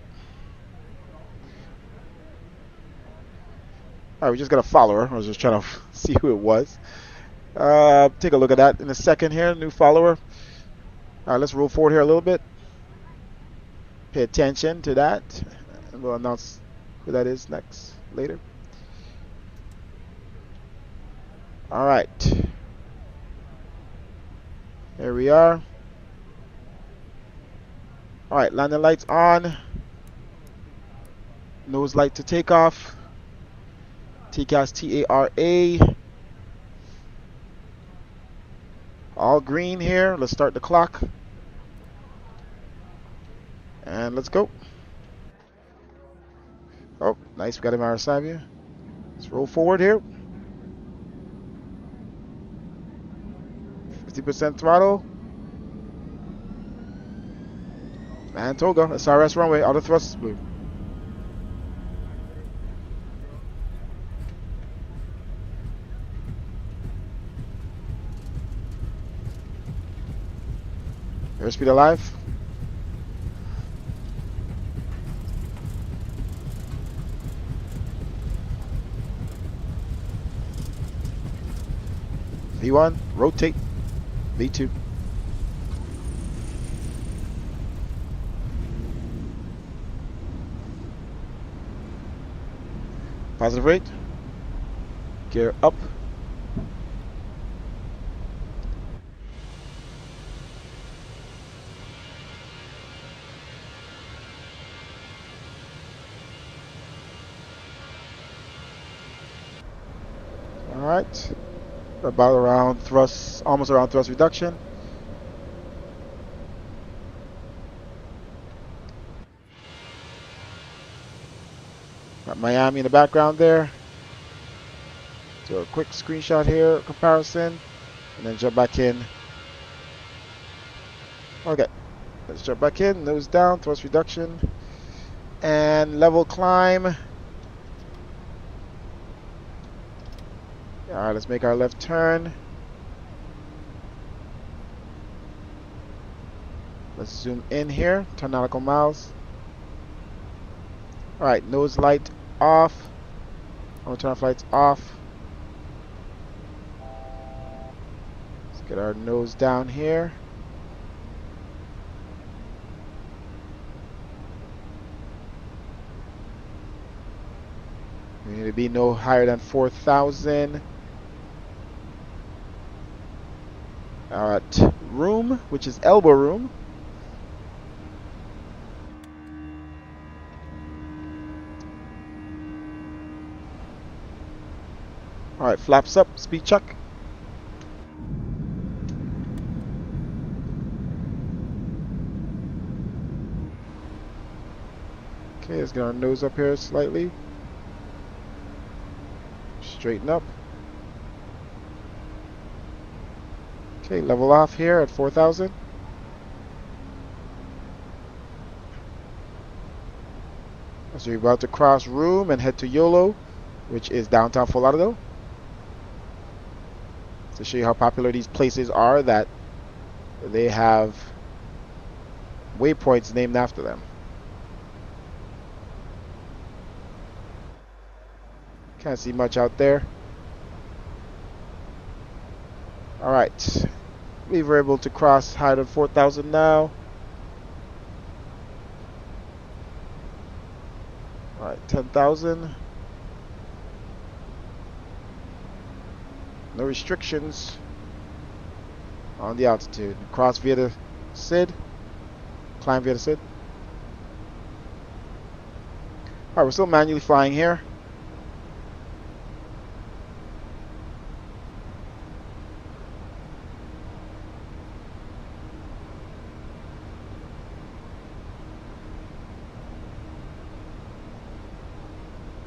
Alright, we just got a follower. I was just trying to see who it was. Take a look at that in a second here. New follower. Alright, let's roll forward here a little bit. Pay attention to that. And we'll announce who that is next, later. Alright. Here we are. Alright, landing lights on. Nose light to takeoff. TCAS TARA. All green here. Let's start the clock. And let's go. Oh, nice. We got him on our side here. Let's roll forward here. 50% throttle. And Toga, SRS runway, auto thrust. Airspeed alive. V1, rotate. V2. Positive rate. Gear up. All right. About around thrust, almost around thrust reduction. Got Miami in the background there. Do a quick screenshot here, comparison, and then jump back in. Okay, let's jump back in, nose down, thrust reduction, and level climb. All right, let's make our left turn. Let's zoom in here, turn nautical miles. All right, nose light off. I'm gonna turn off lights off. Let's get our nose down here. We need to be no higher than 4,000. Alright, room, which is elbow room. Alright, flaps up, speed check. Okay, let's get our nose up here slightly. Straighten up. Okay, level off here at 4,000. So you're about to cross room and head to YOLO, which is downtown Fort Lauderdale. To show you how popular these places are, that they have waypoints named after them. Can't see much out there. Alright. We were able to cross height of 4,000 now. Alright, 10,000. No restrictions on the altitude. Cross via the SID. Climb via the SID. Alright, we're still manually flying here.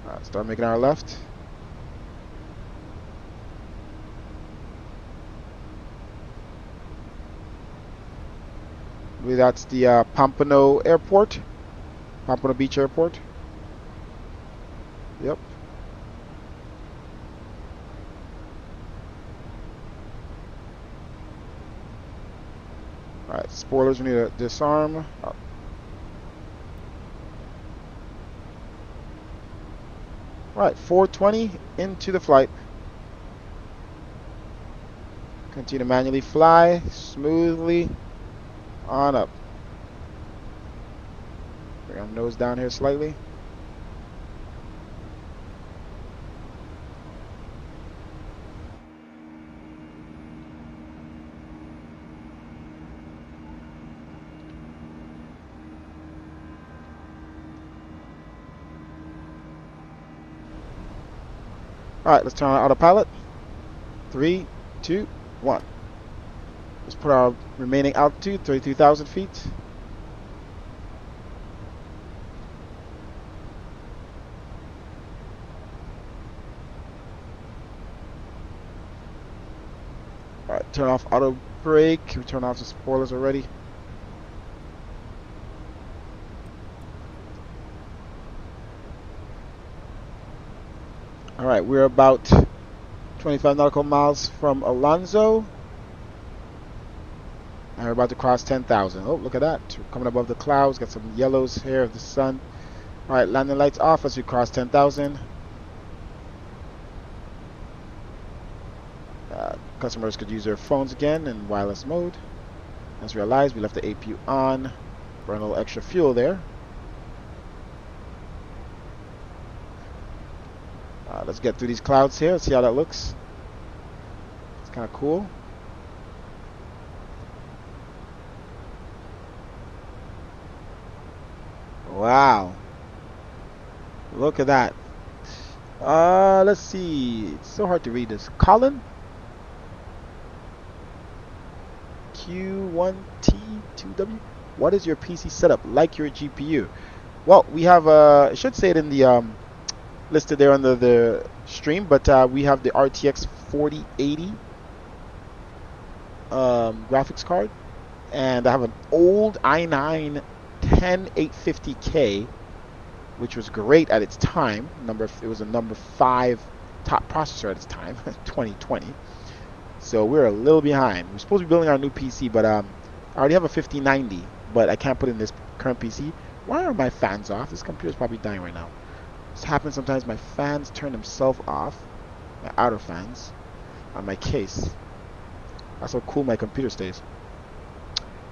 Alright, start making our left. I believe that's the Pompano Airport. Pompano Beach Airport. Yep. Alright, spoilers we need to disarm. Oh. Alright, 420 into the flight. Continue to manually fly smoothly on up. Bring our nose down here slightly. Alright, let's turn on autopilot. 3, 2, 1. Let's put our remaining altitude, 32,000 feet. Alright, turn off auto brake. We turn off the spoilers already. Alright, we're about 25 nautical miles from Alonzo. And we're about to cross 10,000. Oh, look at that. We're coming above the clouds. Got some yellows here of the sun. Alright, landing lights off as we cross 10,000. Customers could use their phones again in wireless mode. Let's realize we left the APU on. Burn a little extra fuel there. Let's get through these clouds here. Let's see how that looks. It's kind of cool. Wow. Look at that. Let's see. It's so hard to read this. Colin? Q1T2W? What is your PC setup like your GPU? Well, we have, I should say it in the, listed there under the stream, but we have the RTX 4080 graphics card, and I have an old i9 10850K, which was great at its time. It was a number 5 top processor at its time, 2020. So we're a little behind. We're supposed to be building our new PC, but I already have a 5090, but I can't put in this current PC. Why are my fans off? This computer's probably dying right now. This happens sometimes. My fans turn themselves off, my outer fans, on my case. That's how cool my computer stays.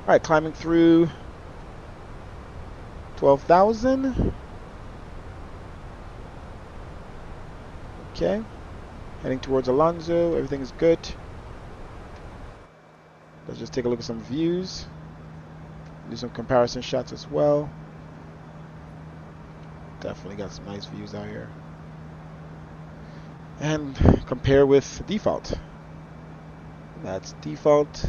Alright, climbing through 12,000. Okay. Heading towards Alonzo. Everything is good. Let's just take a look at some views. Do some comparison shots as well. Definitely got some nice views out here. And compare with default. That's default.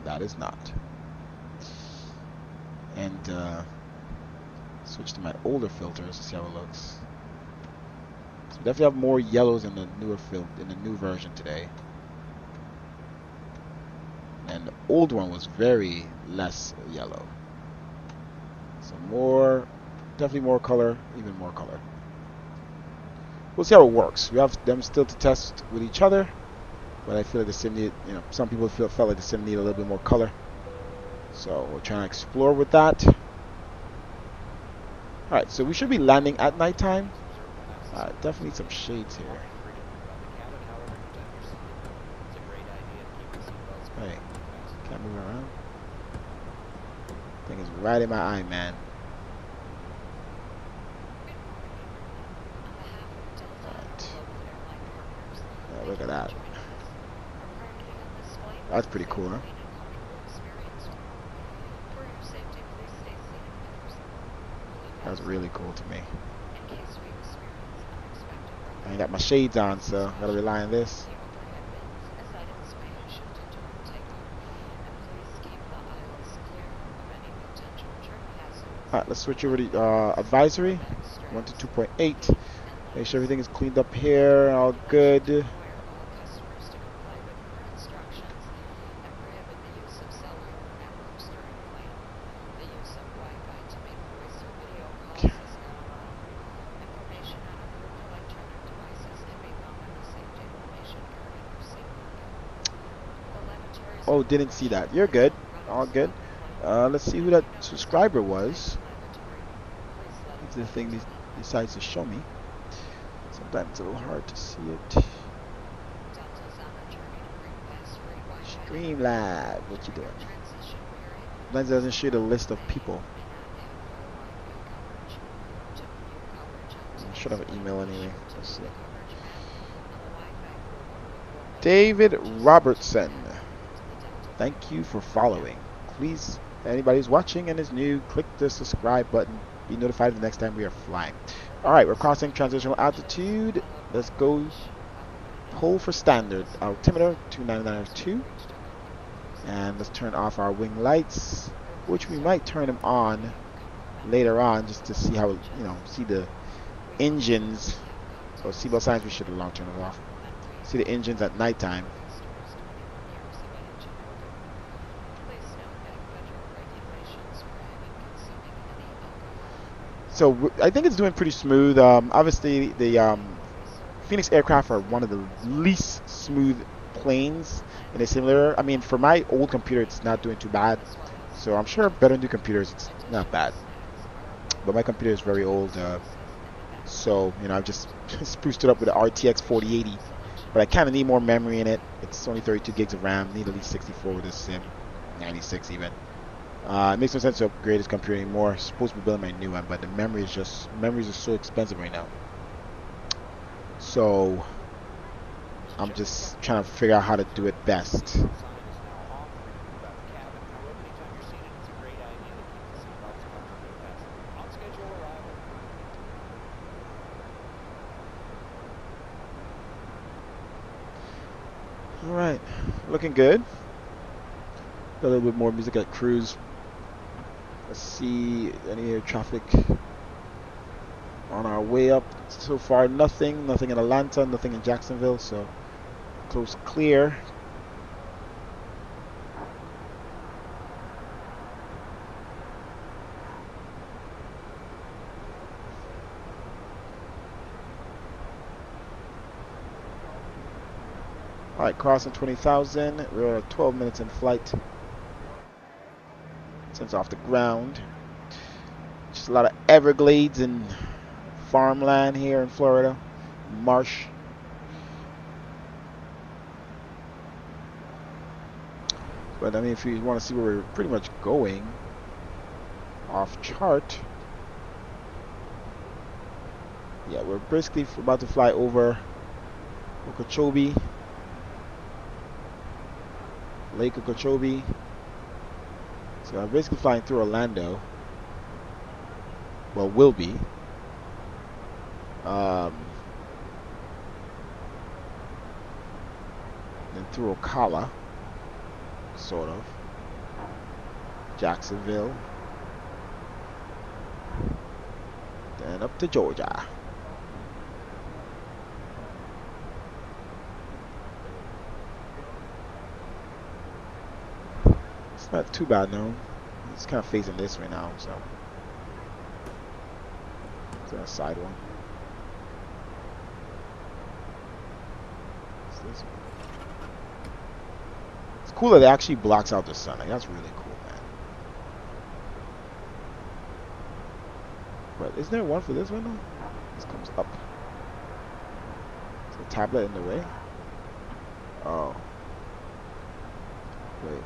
That is not. And switch to my older filters to see how it looks. So we definitely have more yellows in the newer in the new version today. And the old one was very less yellow. So more, definitely more color, even more color. We'll see how it works. We have them still to test with each other, but I feel like the sim need, some people felt like the sim need a little bit more color. So we're trying to explore with that. Alright, so we should be landing at nighttime. Definitely some shades here. Hey, can't move around. Thing is right in my eye, man. Right. Yeah, look at that. That's pretty cool, huh? That's really cool to me. I ain't got my shades on, so gotta rely on this. Alright, let's switch over to advisory. 1 to 2.8. Make sure everything is cleaned up here. All good. Oh, didn't see that. You're good. All good. Let's see who that subscriber was. If the thing decides to show me. Sometimes it's a little hard to see it. Streamlab, what you doing? Lens doesn't show the list of people. I should have an email anyway. Let's see. David Robertson. Thank you for following. Please, if anybody's watching and is new, click the subscribe button. Be notified the next time we are flying. Alright, we're crossing transitional altitude. Let's go pull for standard. Altimeter 29902. And let's turn off our wing lights, which we might turn them on later on just to see how, see the engines. So seatbelt signs, we should have long turned them off. See the engines at nighttime. So I think it's doing pretty smooth. Obviously, the Fenix aircraft are one of the least smooth planes in a simulator. I mean, for my old computer, it's not doing too bad. So I'm sure better new computers, it's not bad. But my computer is very old. So, I've just spruced it up with an RTX 4080. But I kind of need more memory in it. It's only 32 gigs of RAM. Need at least 64 with this sim. 96 even. It makes no sense to upgrade this computer anymore. I'm supposed to be building my new one, but the memories are so expensive right now. So I'm just trying to figure out how to do it best. All right, looking good. Got a little bit more music at cruise. Let's see any air traffic on our way up. So far, nothing in Atlanta, nothing in Jacksonville. So close clear. All right, crossing 20,000. We're at 12 minutes in flight. Since off the ground. Just a lot of Everglades and farmland here in Florida. Marsh. But I mean, if you want to see where we're pretty much going off chart. Yeah, we're basically about to fly over Okeechobee. Lake Okeechobee. So I'm basically flying through Orlando. Well, will be. Then through Ocala, sort of. Jacksonville. Then up to Georgia. It's not too bad, no. It's kind of facing this right now, so. It's a side one. What's this one? It's cool that it actually blocks out the sun. Like, that's really cool, man. But isn't there one for this window? This comes up. Is the tablet in the way? Oh. Wait.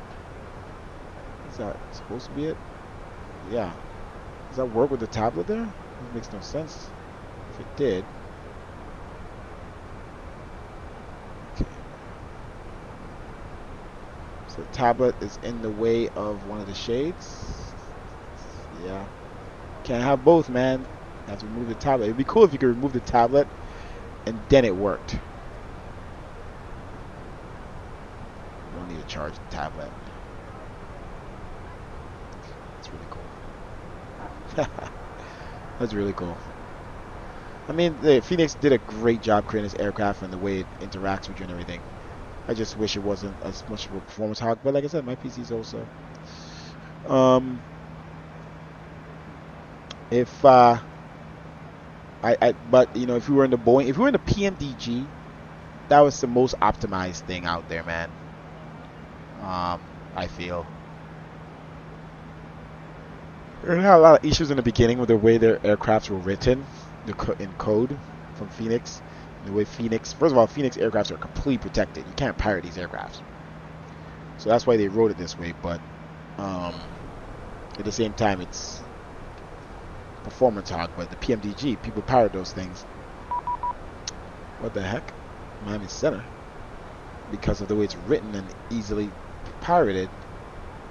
Is that supposed to be it? Yeah. Does that work with the tablet there? It makes no sense. If it did. Okay. So the tablet is in the way of one of the shades. Yeah. Can't have both, man. You have to remove the tablet. It'd be cool if you could remove the tablet and then it worked. You don't need to charge the tablet. That's really cool. That's really cool. I mean, the Fenix did a great job creating this aircraft and the way it interacts with you and everything. I just wish it wasn't as much of a performance hog, but like I said, my PC's also. But you know, if we were in the Boeing, if we were in the PMDG, that was the most optimized thing out there, man. I feel. They had a lot of issues in the beginning with the way their aircrafts were written, in code from Fenix. The way Fenix, first of all, Fenix aircrafts are completely protected. You can't pirate these aircrafts. So that's why they wrote it this way. But at the same time, it's performance hog. But the PMDG, people pirate those things. What the heck? Miami Center. Because of the way it's written and easily pirated.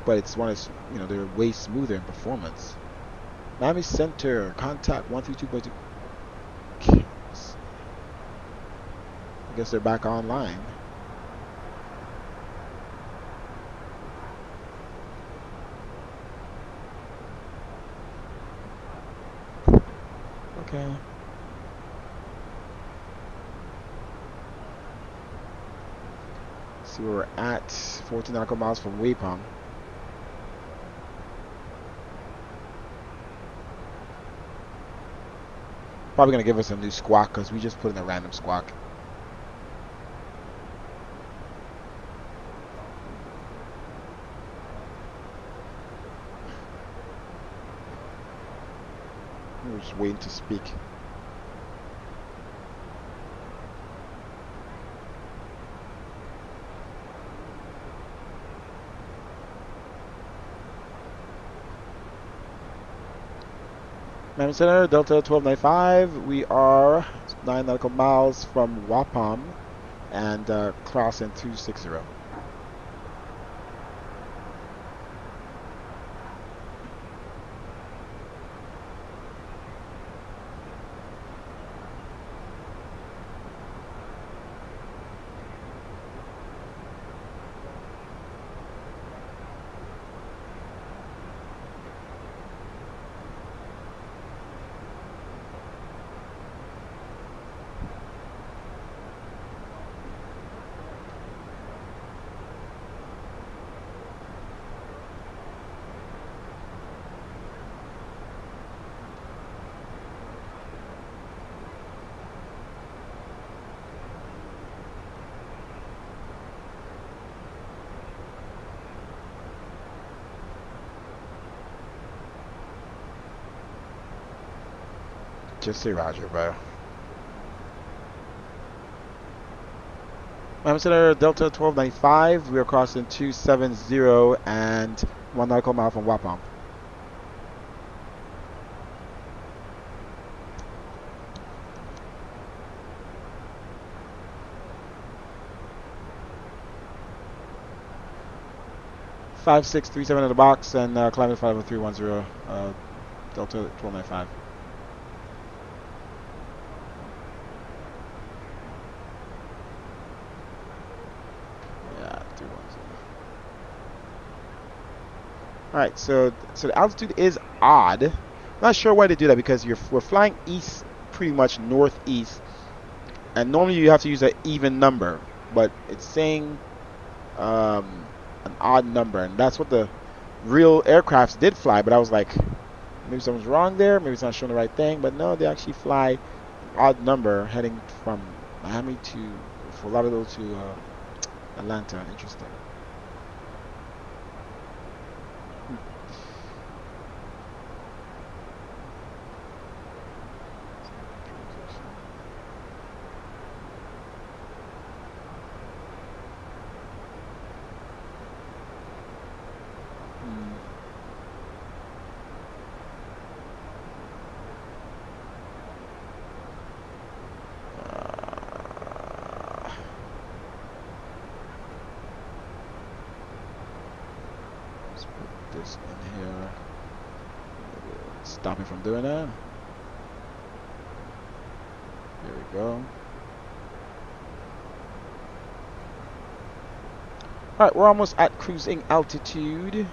But it's one of, you know, they're way smoother in performance. Miami Center, contact 132.2. I guess they're back online. Okay. So we're at 14 nautical miles from Wapom. Probably gonna give us a new squawk because we just put in a random squawk. We're just waiting to speak. Miami Center, Delta 1295. We are 9 nautical miles from Wapom and crossing 260. Just say Roger, bro. Miami Center, Delta 1295. We are crossing 270 and 1 nautical mile from Wapom. (5637) in the box and climate 50310, Delta 1295. Alright, so the altitude is odd. I'm not sure why they do that because we're flying east, pretty much northeast, and normally you have to use an even number, but it's saying an odd number, and that's what the real aircrafts did fly. But I was like, maybe something's wrong there, maybe it's not showing the right thing. But no, they actually fly an odd number heading from Miami to Fort Lauderdale to Atlanta. Interesting. goes in here. Stop me from doing that. There we go. Alright, we're almost at cruising altitude.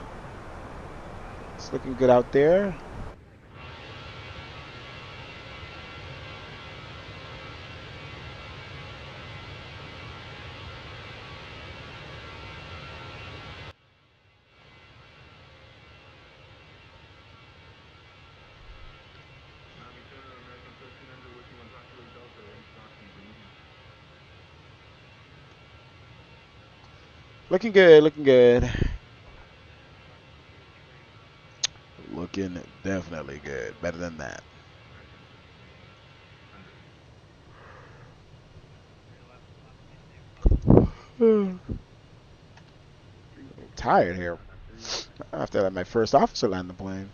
It's looking good out there. Looking good, looking good. Looking definitely good. Better than that. I'm tired here. After I let my first officer land the plane.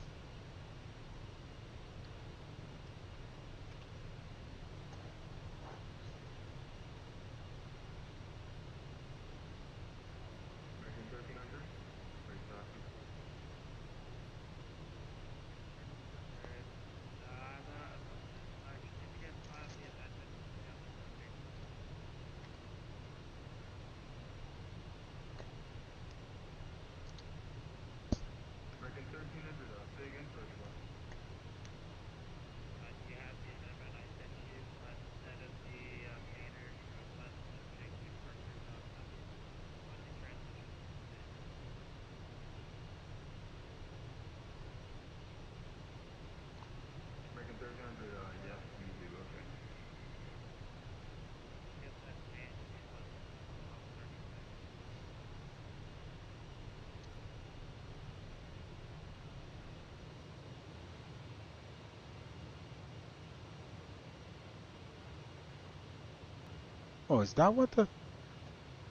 Oh, is that what the...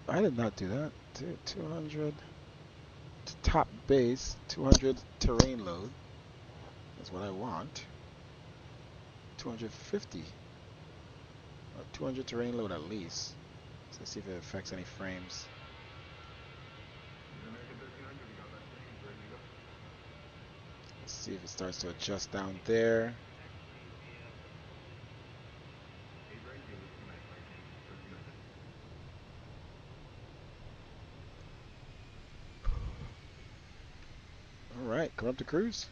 I did not do that. 200 to top base, 200 terrain load. That's what I want. 250. Or 200 terrain load at least. So let's see if it affects any frames. Let's see if it starts to adjust down there. Alright, come up to cruise.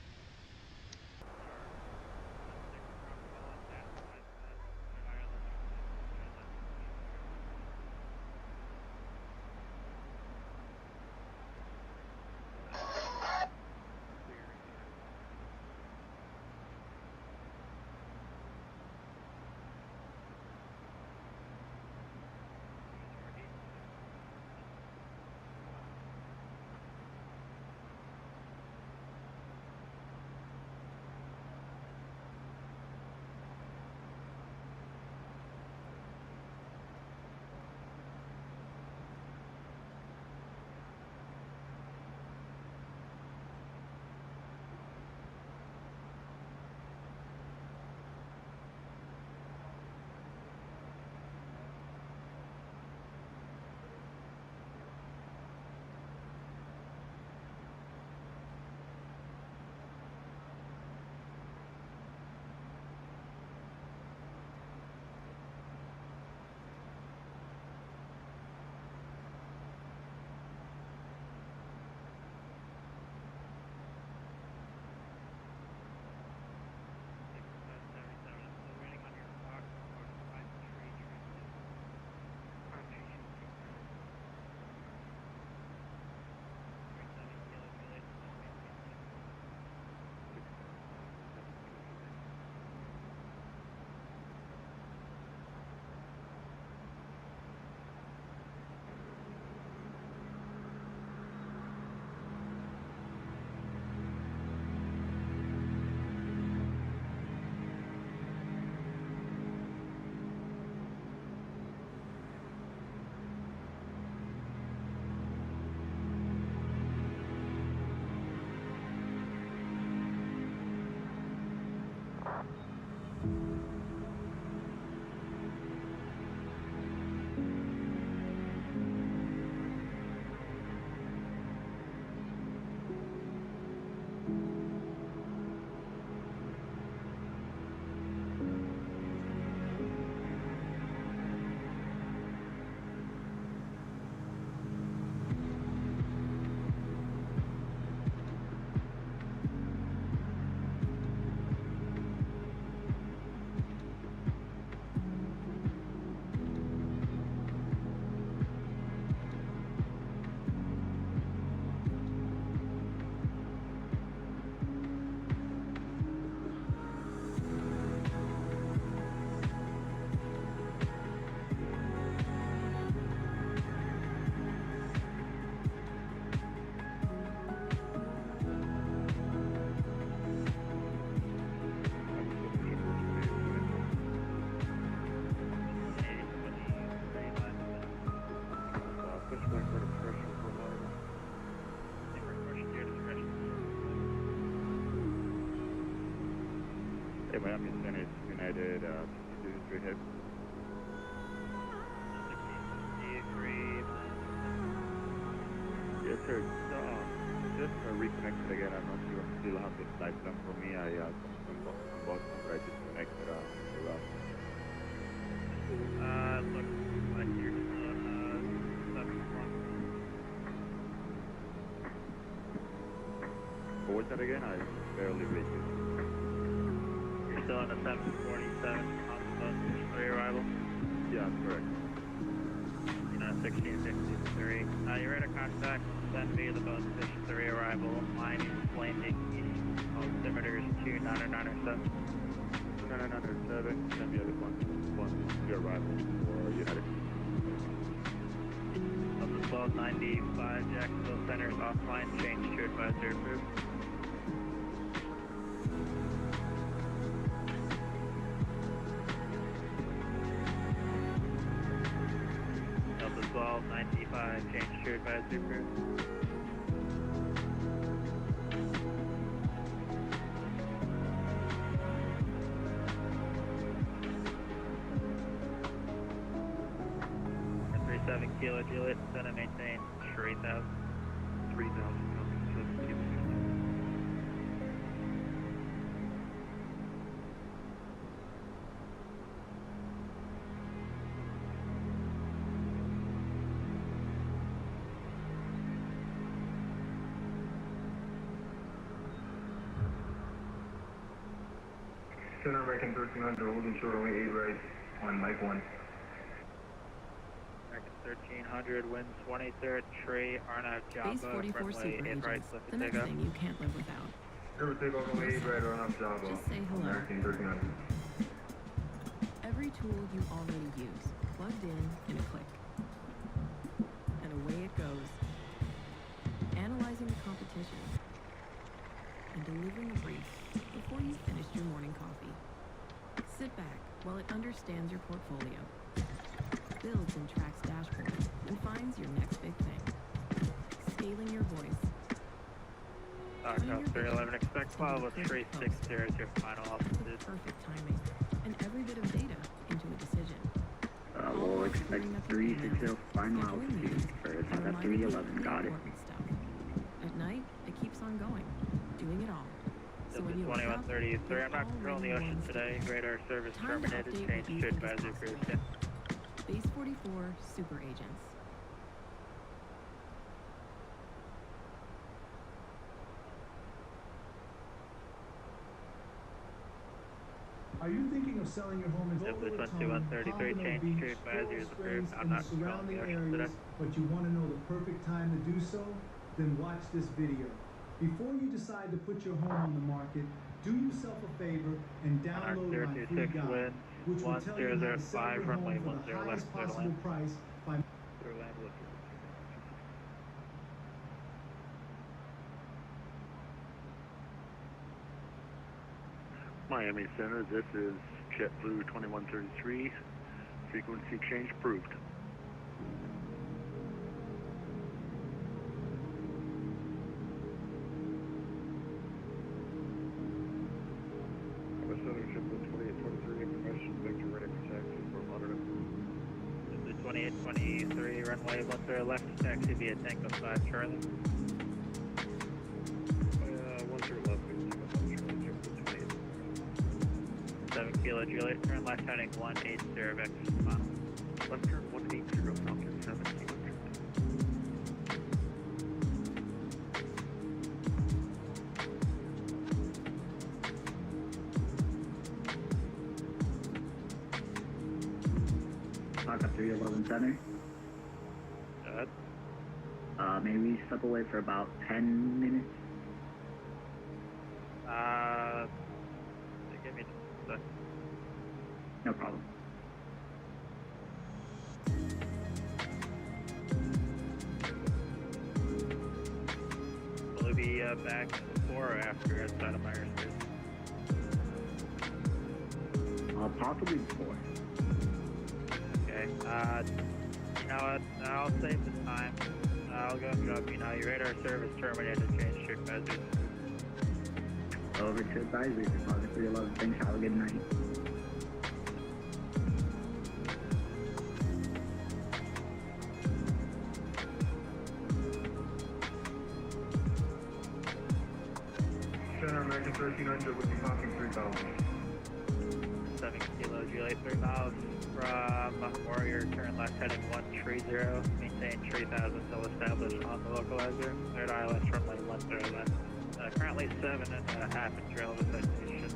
Miami Fenix United 223 hit. 1653. Yes, sir. Just reconnected again. I'm not sure if you still have the flight plan for me. I from Boston, but I just connected to last. Looks like you're still on 7-1. What was that again? I barely read it. You're still on a 747 on Station 3 arrival? Yeah, that's correct. You know, 1653. You're ready to contact Nvidia, the Boeing Station 3 arrival. Line is landing east. Altimeter is 29907. 29907, send me other one, your arrival for United. Of the 1295, Jacksonville Center is offline. Change to advisory approved. Delta 1295, change to advisory approved. Kilo Juliet, center maintain 3000. 3000, 7 Kilo. Center American 1300, holding short only 8 right on Mike 1. 1300, winds 23rd, Trey, Arnav, Java, Base 44 super agents, the next thing you can't live without. Never take off only 8 right Arnav, Java. Just say hello. American 1300. Every tool you already use, plugged in a click. And away it goes. Analyzing the competition. And delivering a brief before you finished your morning coffee. Sit back while it understands your portfolio. Builds and tracks dashboards and finds your next big thing. Scaling your voice. House 311, expect file with 360 as your final altitude. Perfect timing. And every bit of data into a decision. We'll expect 360 final altitude for 311, got it. At night, it keeps on going, doing it all. So when you 2133, I'm not controlling the ocean today. Radar service terminated, change to advisory approved. Base 44 super agents. Are you thinking of selling your home in Boca Raton, Pompano Beach, Coral Springs, and the surrounding areas, but you want to know the perfect time to do so? Then watch this video. Before you decide to put your home on the market, do yourself a favor and download my free guide, which will tell you how to sell your home for the highest possible price by Miami Center, this is JetBlue 2133, frequency change approved. Southern JetBlue 2823, information, vector ready for taxi for Lauderdale. The 2823, runway 10 left, taxi via Tango 5 Charlie. 10 left, 7 Kilo Juliet, turn left heading 180 vector final. Left turn 180, Falcon 7 Kilo. Talk up 311 Center. May we step away for about 10 minutes? Give me the... No problem. Will it be back before or after outside of my airspace? Possibly before. Okay, you know what, I'll save the time. I'll go and drop you now. Your radar service terminated, change to advisory. Over to advisory for Father 311. Thanks, have a good night. Center American 1300 with the copy 3000. 7 Kilo Juliet 3000 from Warrior, turn left heading 130, maintain 3000 until established on the localizer. Third ILS runway 10 left. Currently 7.5 in trail of the citation.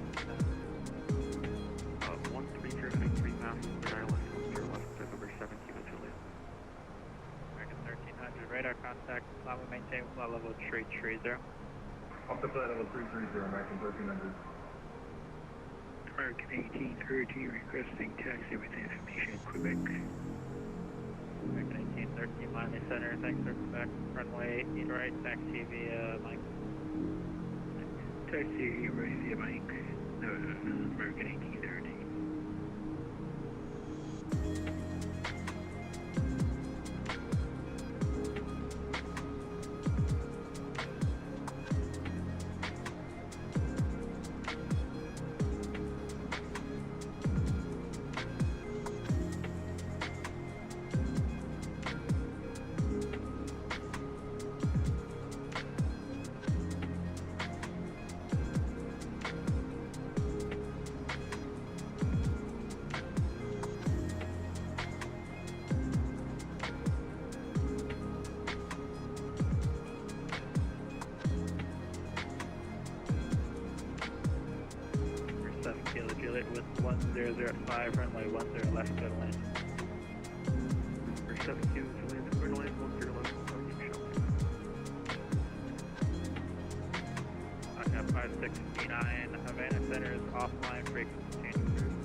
130 heading 3000, third ILS 10 left, November 7 Kilo Juliet. American 1300, radar contact, lava maintain flight level 330. Off the flight level 330, American 1300. American 1830 requesting taxi with information Quebec. American 1813 Miami Center, thanks for Quebec. Runway 8 right, taxi via Mike. Taxi right via Mike. No, American 1830. With 1005, runway 10 left, go to land. For 7 Kilo Juliet, clear to land 10 left, parking shelter. Aka 5639, Havana Center is offline, frequency change approved.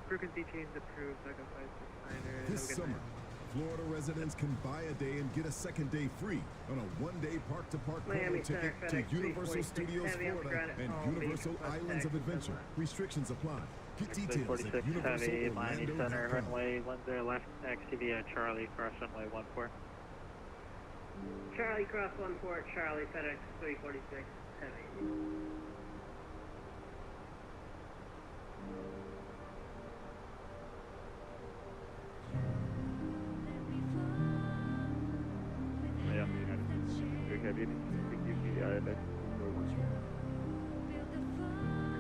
Frequency change approved, Aka 569er. This summer, Florida residents can buy a day and get a second day free on a one-day park-to-park promo ticket to Universal Studios Florida and Universal Islands of Adventure. Restrictions apply. Get details at 46 Heavy, Miami Center, Universal.com. runway 10 left, taxi via Charlie, cross runway 14. Charlie cross 14, Charlie FedEx 346 Heavy.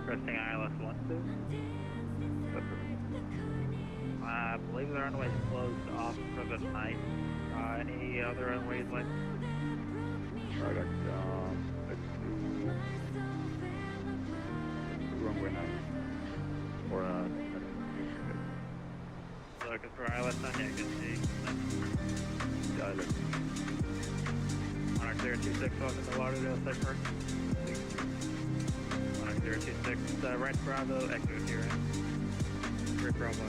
Requesting ILS 12. I believe the runway is closed off for the night. Any other runways like? Alright, let's do runway 9. Or, looking for ILS 9, yeah, good see. yeah, let's Monarch 026, welcome to Lauderdale, Site Park. Monarch 026, right Bravo, echo here. Rick Bravo.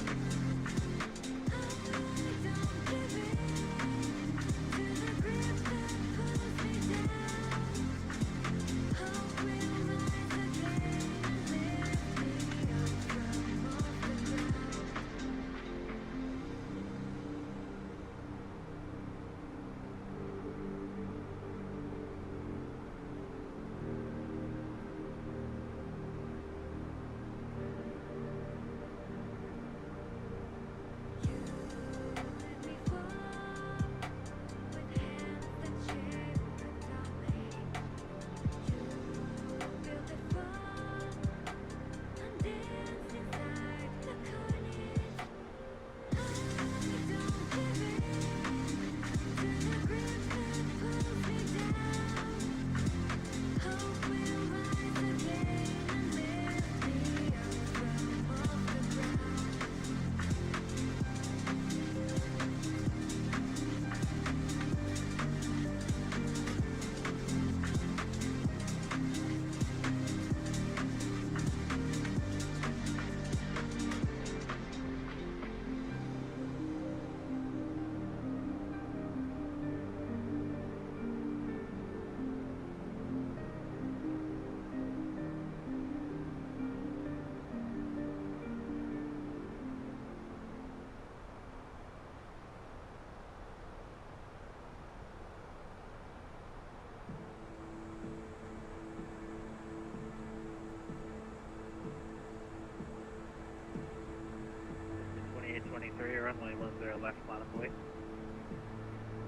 23, runway 10 left, line of weight.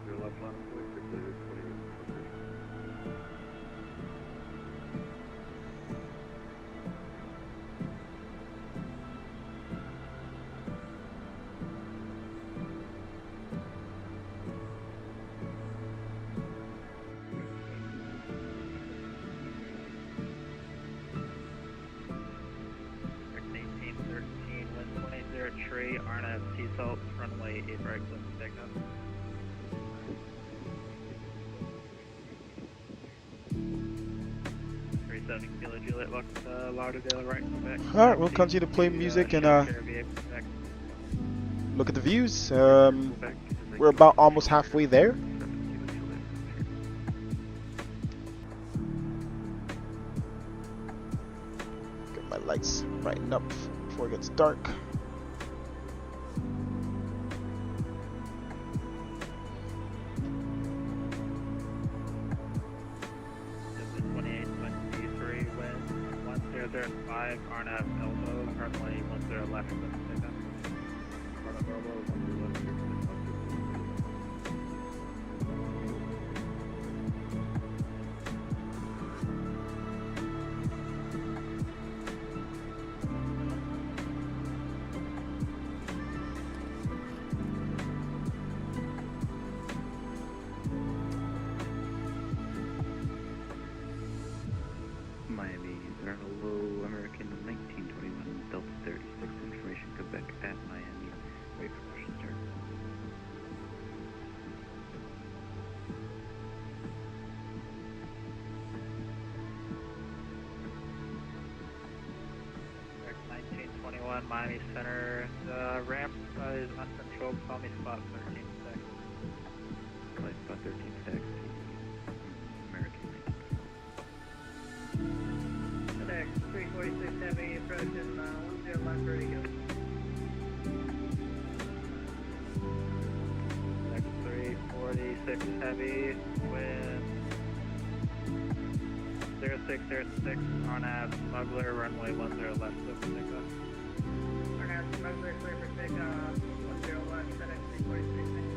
0 left line of weight, 628. Tree, RNF, T-Salt, runway 8 right, clear for takeoff. Kilo Juliet, welcome to Lauderdale, right from back. Alright, we'll continue to play music and look at the views. We're about almost halfway there. Get my lights brightened up before it gets dark. RNF elbow, runway 10 left, clear for takeoff. RNF elbow, 10 left, clear for Miami, hello, American 1921, Delta 36, information Quebec at Miami, wait for push start. American 1921, Miami Center, the ramp is uncontrolled, call me spot 13 seconds. Flight spot 13 taxi, American 346 heavy, approaching 10 left, ready to go. Next 346 heavy, wind 0606, RNAV Smuggler, runway 10 left, clear for takeoff. RNAV Smuggler, clear for takeoff, 10 left, FedEx 346.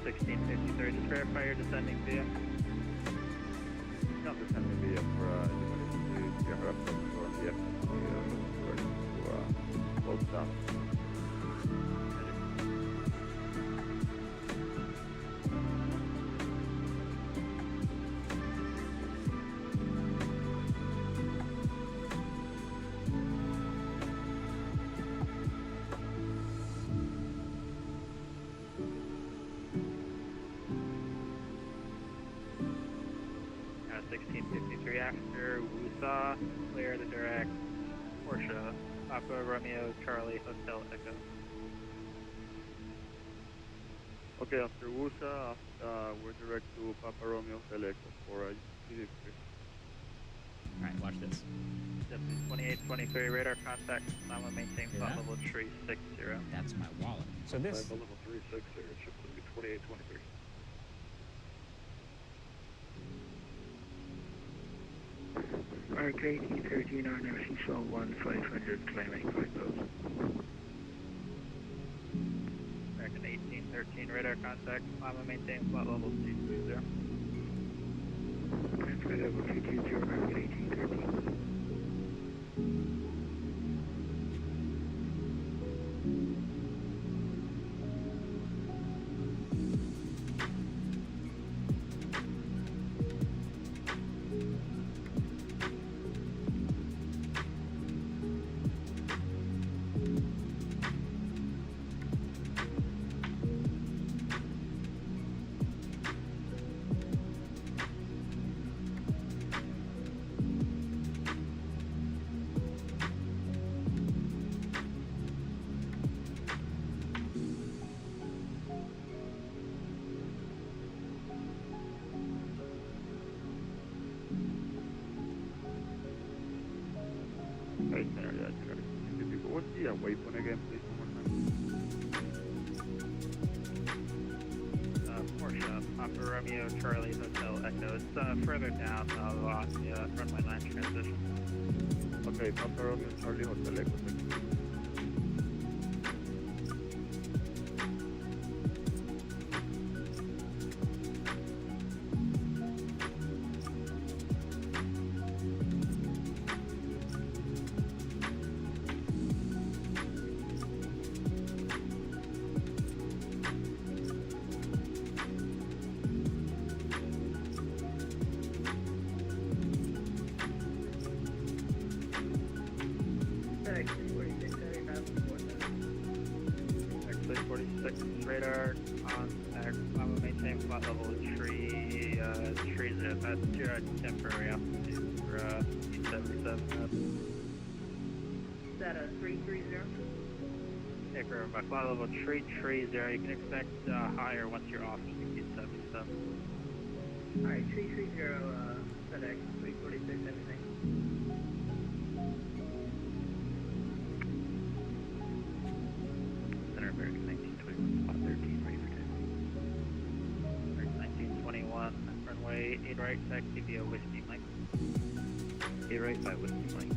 1653, just verify your descending via. Not descending via for anybody to get her up from the door via to close down. After Wusa, clear the direct Porsche, Papa Romeo Charlie Hotel Echo. Okay, after Wusa, we're direct to Papa Romeo Hotel Echo for Alright, watch this. 2823, radar contact, Lama maintain flight level 360. That's my wallet. So this... Flight level 360, it should be 2823. RK-13 RNF Seashell 1500 claiming flight post. American 1813, radar contact, Lama maintain flight level 220. Flight level 220, American 1813. Romeo Charlie Hotel Echo. It's further down on the runway line transition. Okay, Papa Romeo Charlie Hotel Echo. X-46 radar on maintain flight level tree zero. That's your temporary altitude for 877 up. Is that a 330? Yeah, for my flight level tree zero, you can expect higher once you're off 877. Alright, 330 FedEx 346, anything. Center American 1921, spot 13, ready for takeoff. 1921, runway 8 right, taxi via Whiskey Mike. 8 right, 5 Whiskey Mike.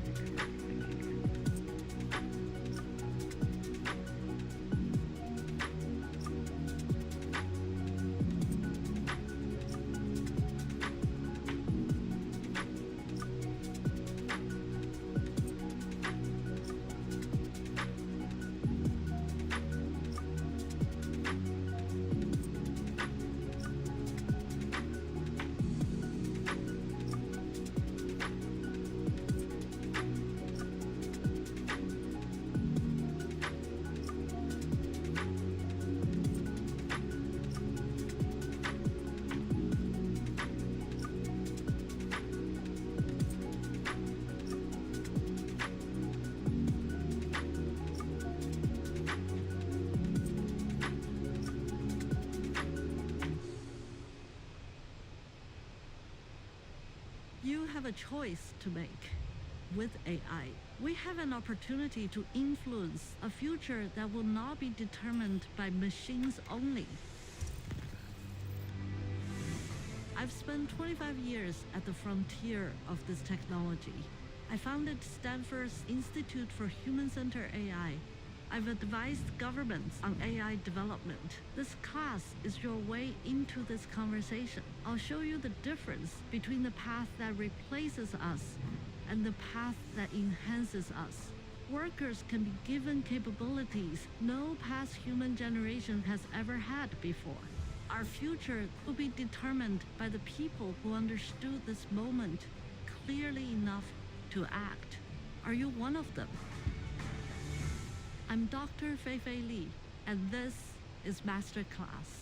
You have a choice to make. With AI, we have an opportunity to influence a future that will not be determined by machines only. I've spent 25 years at the frontier of this technology. I founded Stanford's Institute for Human-Centered AI. I've advised governments on AI development. This class is your way into this conversation. I'll show you the difference between the path that replaces us and the path that enhances us. Workers can be given capabilities no past human generation has ever had before. Our future will be determined by the people who understood this moment clearly enough to act. Are you one of them? I'm Dr. Fei-Fei Li, and this is Masterclass.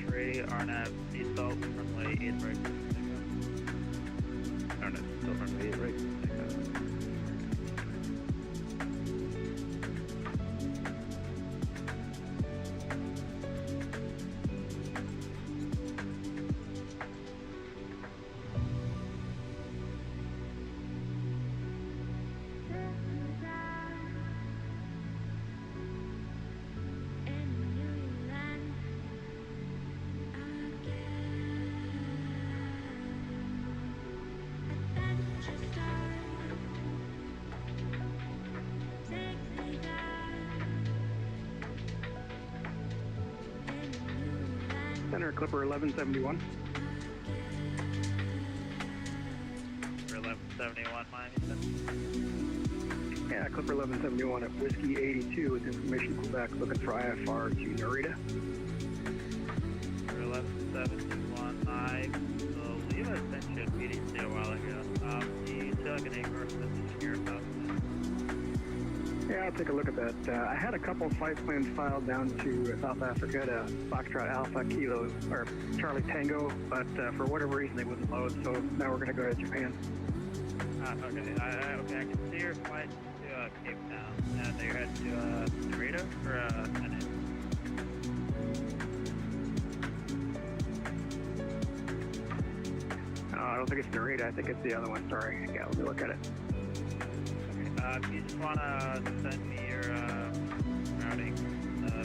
Tree, RNAV, seatbelt, runway 8 right. RNAV, seatbelt, runway 8 right. Just Center, Clipper 1171. For 1171, Miami Center. Yeah, Clipper 1171 at Whiskey 82 with information Quebec, looking for IFR to Narita. For 1171, I believe I sent you a PDC a while ago. The Silicon Acre message here about Yeah, I'll take a look at that. I had a couple flight plans filed down to South Africa to Foxtrot Alpha Kilo, or Charlie Tango, but for whatever reason they wouldn't load, so now we're going to go to Japan. okay, I can see your flight to Cape Town, and you're headed to Narita or NA? I don't think it's Narita, I think it's the other one, sorry. Yeah, let me look at it. If you just want to send me your routing,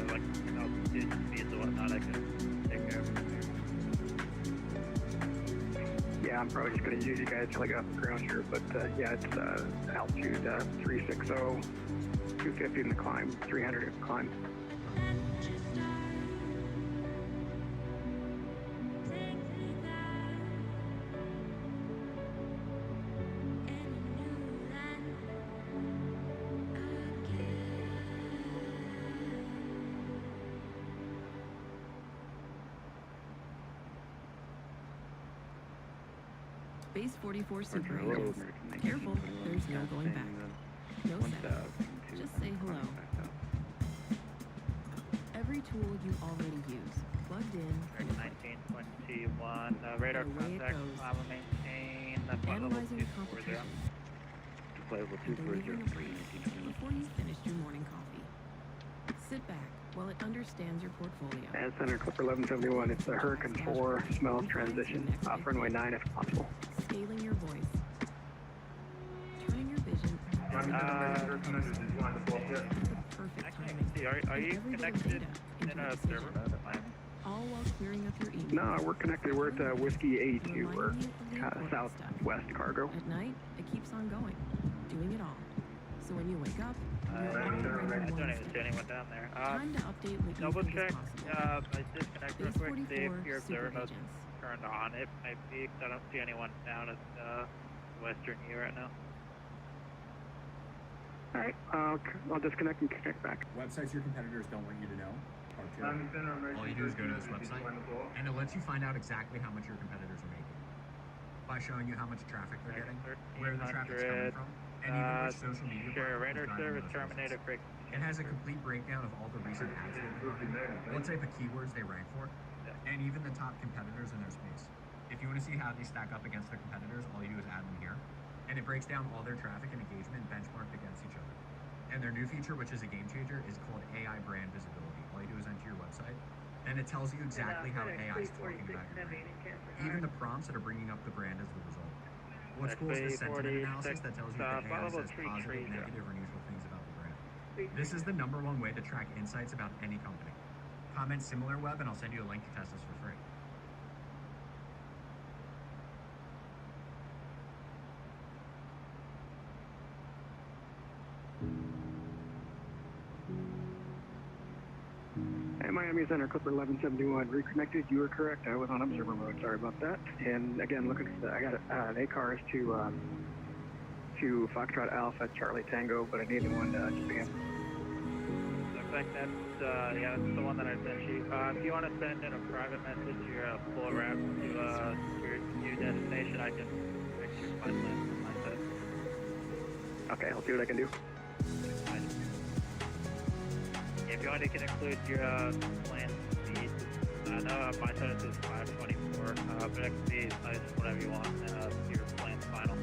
like altitude, speeds and whatnot, I can take care of it. Yeah, I'm probably just going to use you guys till I get off the ground here, but yeah, it's altitude 360, 250 in the climb, 300 in the climb. Base 44 Super Agents. Careful, there's no going back. No setup. Just say hello. Every tool you already use, plugged in. 1921, radar contact, climb and maintain. That's what level 240. Level 240. Before you finished your morning coffee. Sit back while it understands your portfolio. And Center Clipper 1171, it's the Hurricane 4 smells transition, off runway 9 if possible. Scaling your voice. Turning your vision. Perfect timing. Are you connected in a server mode at Miami? All while clearing up your email. No, we're connected. We're at Whiskey 82. We're southwest cargo. At night, it keeps on going, doing it all. So when you wake up, I don't even see anyone down there. time to update what double you think check. is possible. I disconnect real quick. See if your observer mode's turned on. It might be, because I don't see anyone down at Western U right now. Alright, I'll disconnect and connect back. Websites your competitors don't want you to know are pure. All you do is go to this website, and it lets you find out exactly how much your competitors are making by showing you how much traffic they're getting, where the traffic's coming from, and even which social media radar service terminated. It has a complete breakdown of all the recent ads they've been running, what type of keywords they rank for, and even the top competitors in their space. If you want to see how they stack up against their competitors, all you do is add them here, and it breaks down all their traffic and engagement benchmarked against each other. And their new feature, which is a game changer, is called AI brand visibility. All you do is enter your website, and it tells you exactly how AI is talking about your brand. Even the prompts that are bringing up the brand as the result. What's cool is the sentiment analysis that tells you if the AI says positive, negative, or neutral things about the brand. This is the #1 way to track insights about any company. Comment SimilarWeb, and I'll send you a link to test this for free. Hey, Miami Center, Clipper 1171, reconnected. You were correct. I was on observer mode. Sorry about that. And again, looking at I got an ACARS to Foxtrot Alpha Charlie Tango, but I needed one to Japan. Looks like that's that's the one that I sent you. If you want to send in a private message, your full route to your new destination, I can fix your flight plan from my side. Okay, I'll see what I can do. If you want, you can include your plan speed. I know my side it says 524, but it can be whatever you want. Your plan's final.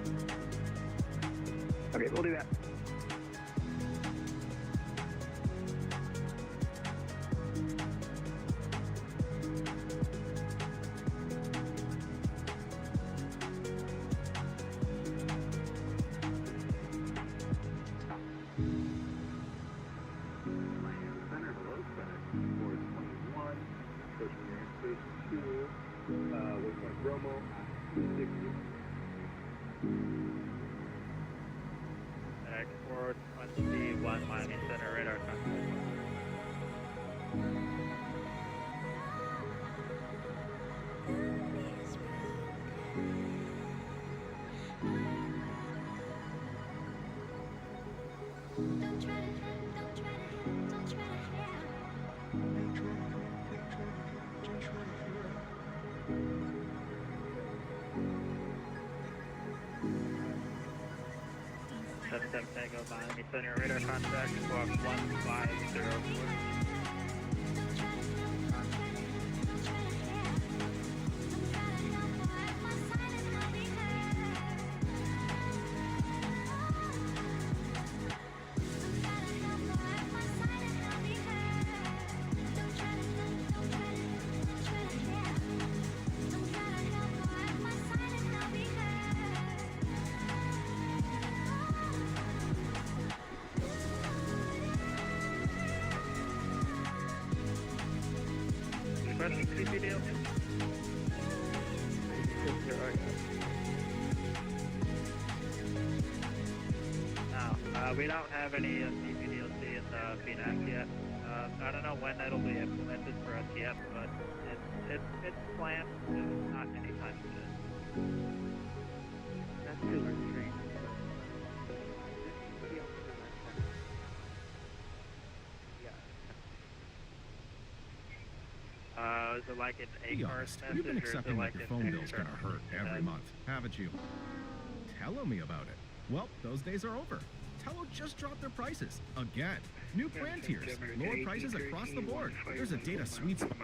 Okay, we'll do that. Forward 21 Miami Center radar contact. Tango Miami Center radar contact squawk 1504. Requesting CP deal. No, we don't have any CPDLC in the Phoenix yet. I don't know when that'll be implemented for us yet, but it's planned, just not anytime soon. That's too strange. Is it like an Be ACARS honest, message, you've been or is it accepting like that your an phone bill's gonna external hurt every month, haven't you? Tello me about it. Well, those days are over. Tello just dropped their prices. Again. New plan tiers. Lower prices across the board. There's a data sweet spot.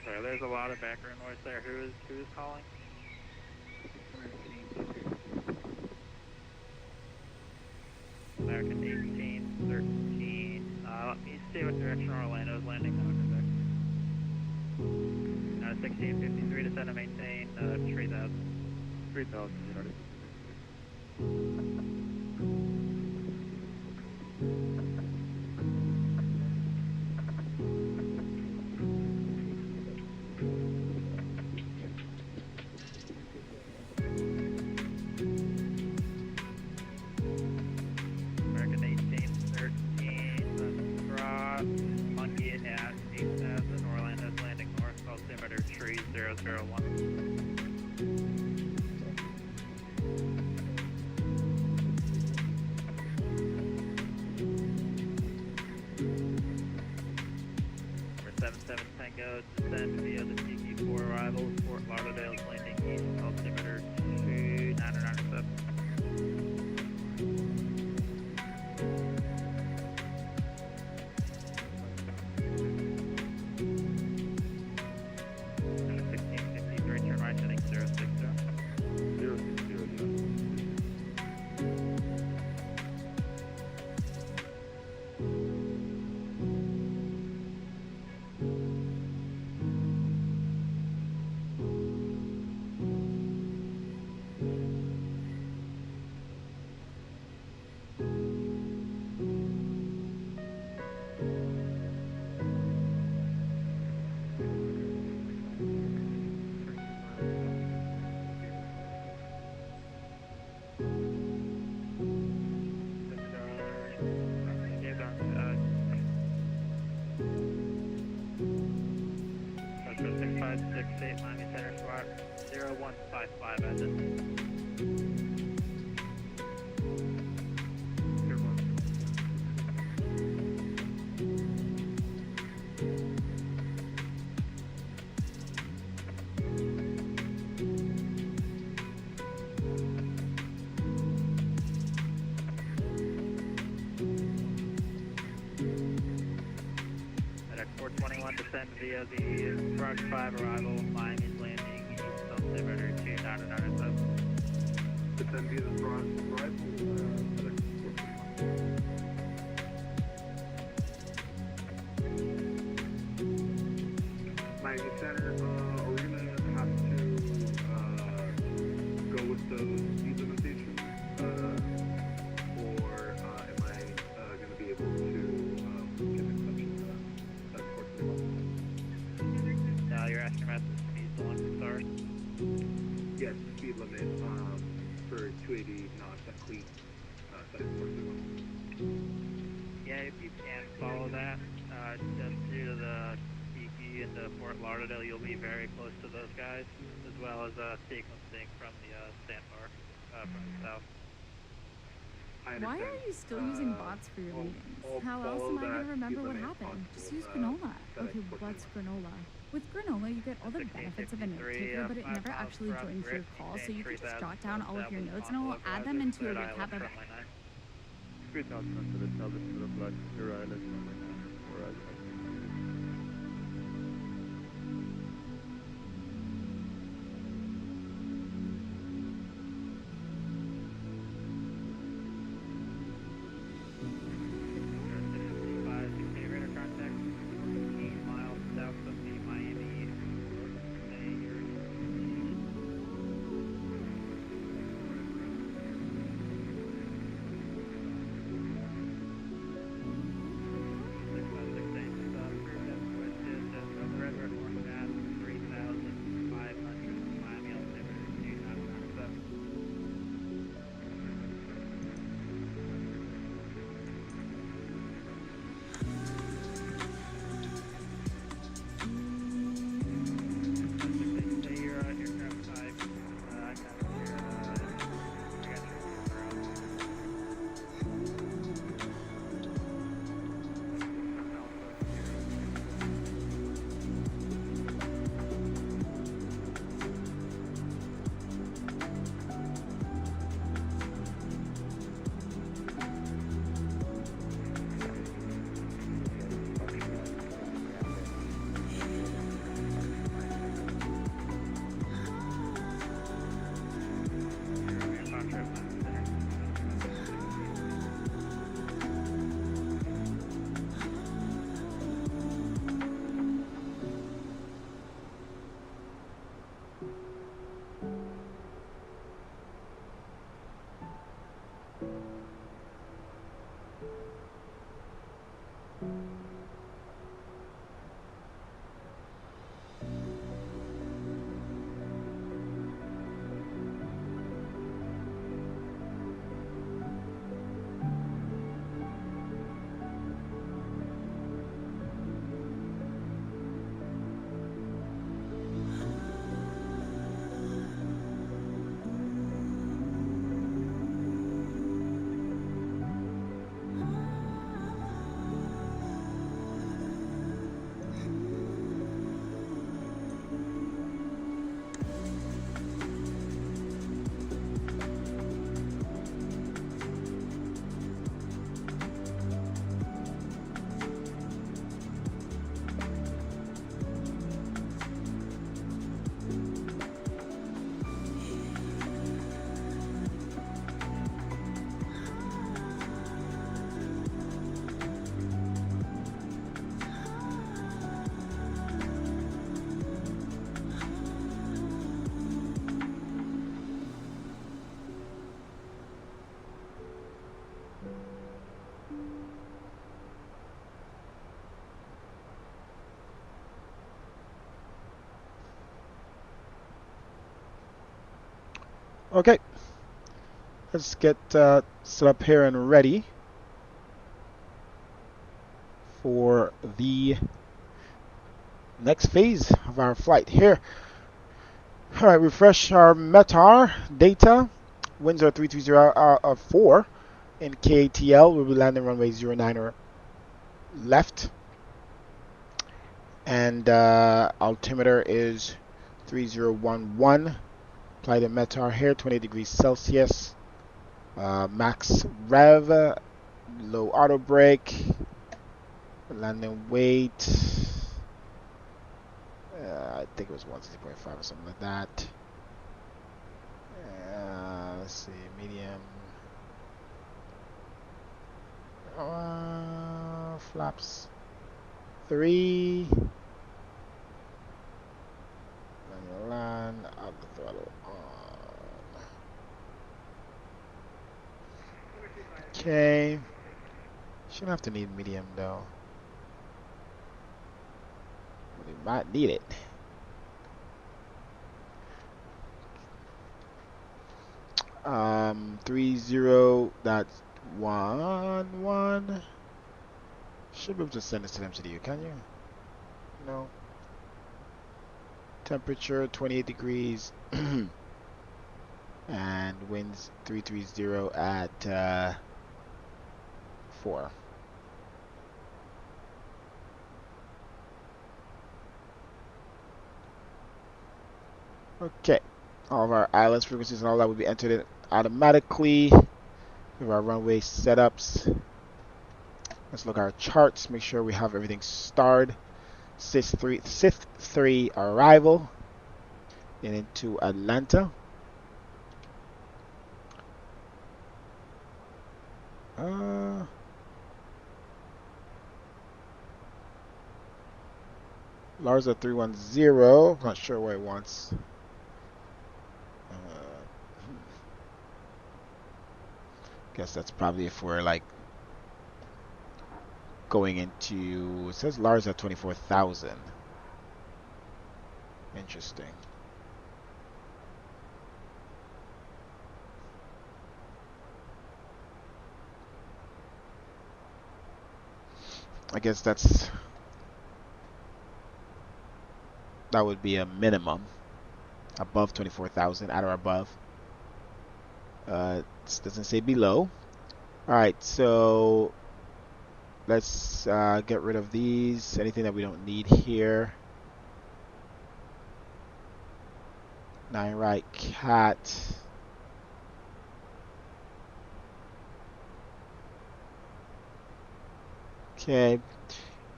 Sorry, there's a lot of background noise there. Who is calling? American 1813. Let me see what direction Orlando's landing on. 1653 to send and maintain 3000. 3000, United. American 1813, cross, monkey at 8000, Orlando's landing north, altimeter 3001. Number 77 Tango, descend via the TQ4 arrival, Fort Lauderdale's landing east, altimeter 2997. Miami Center Squawk 0155 at this. At 421 descend via the Rock 5 arrival, Miami's landing east altimeter 2997. Descend via the Rock arrival, Miami Center, are we going to have to go with the speed limitation? Or am I going to be able to get an exception to that? You're asking about the speed limit to start? Yes, speed limit for 280 knots at Cleat, that is 421. Yeah, if you can follow that, just due to the Kiki and the Fort Lauderdale, you'll be very close to those guys, as well as sequencing from the sandbar. from the south. Why are you still using bots for your meetings? How else am I going to remember what happened? Just use granola. Okay, what's granola? With granola, you get all the benefits of a note taker, but it never actually joins your call, so you can just jot down all of your notes and it will add them into a recap of it. 3000 to the south to the flight, your island, or island. Okay, let's get set up here and ready for the next phase of our flight here. All right, refresh our METAR data. Winds are 330 in KATL. We'll be landing runway 09 or left. And altimeter is 3011. Apply the METAR here, 20 degrees Celsius. Max rev, low auto brake. Landing weight. I think it was 160.5 or something like that. Let's see, medium. Flaps 3. Manual land, out the throttle on. Okay. Shouldn't have to need medium though. We might need it. Um, 30.11. Should be able to send this to them to you, can you? No. Temperature 28 degrees. And winds 330 at 4. Okay, all of our ILS frequencies and all that will be entered in automatically with our runway setups. Let's look at our charts, make sure we have everything starred. Sith 3 arrival and into Atlanta. Larsa 310, not sure what it wants. Guess that's probably if we're like going into, it says Larsa 24,000. Interesting. I guess that would be a minimum above 24,000, at or above. This doesn't say below. All right, so let's get rid of these. Anything that we don't need here. 9 right cat. Okay.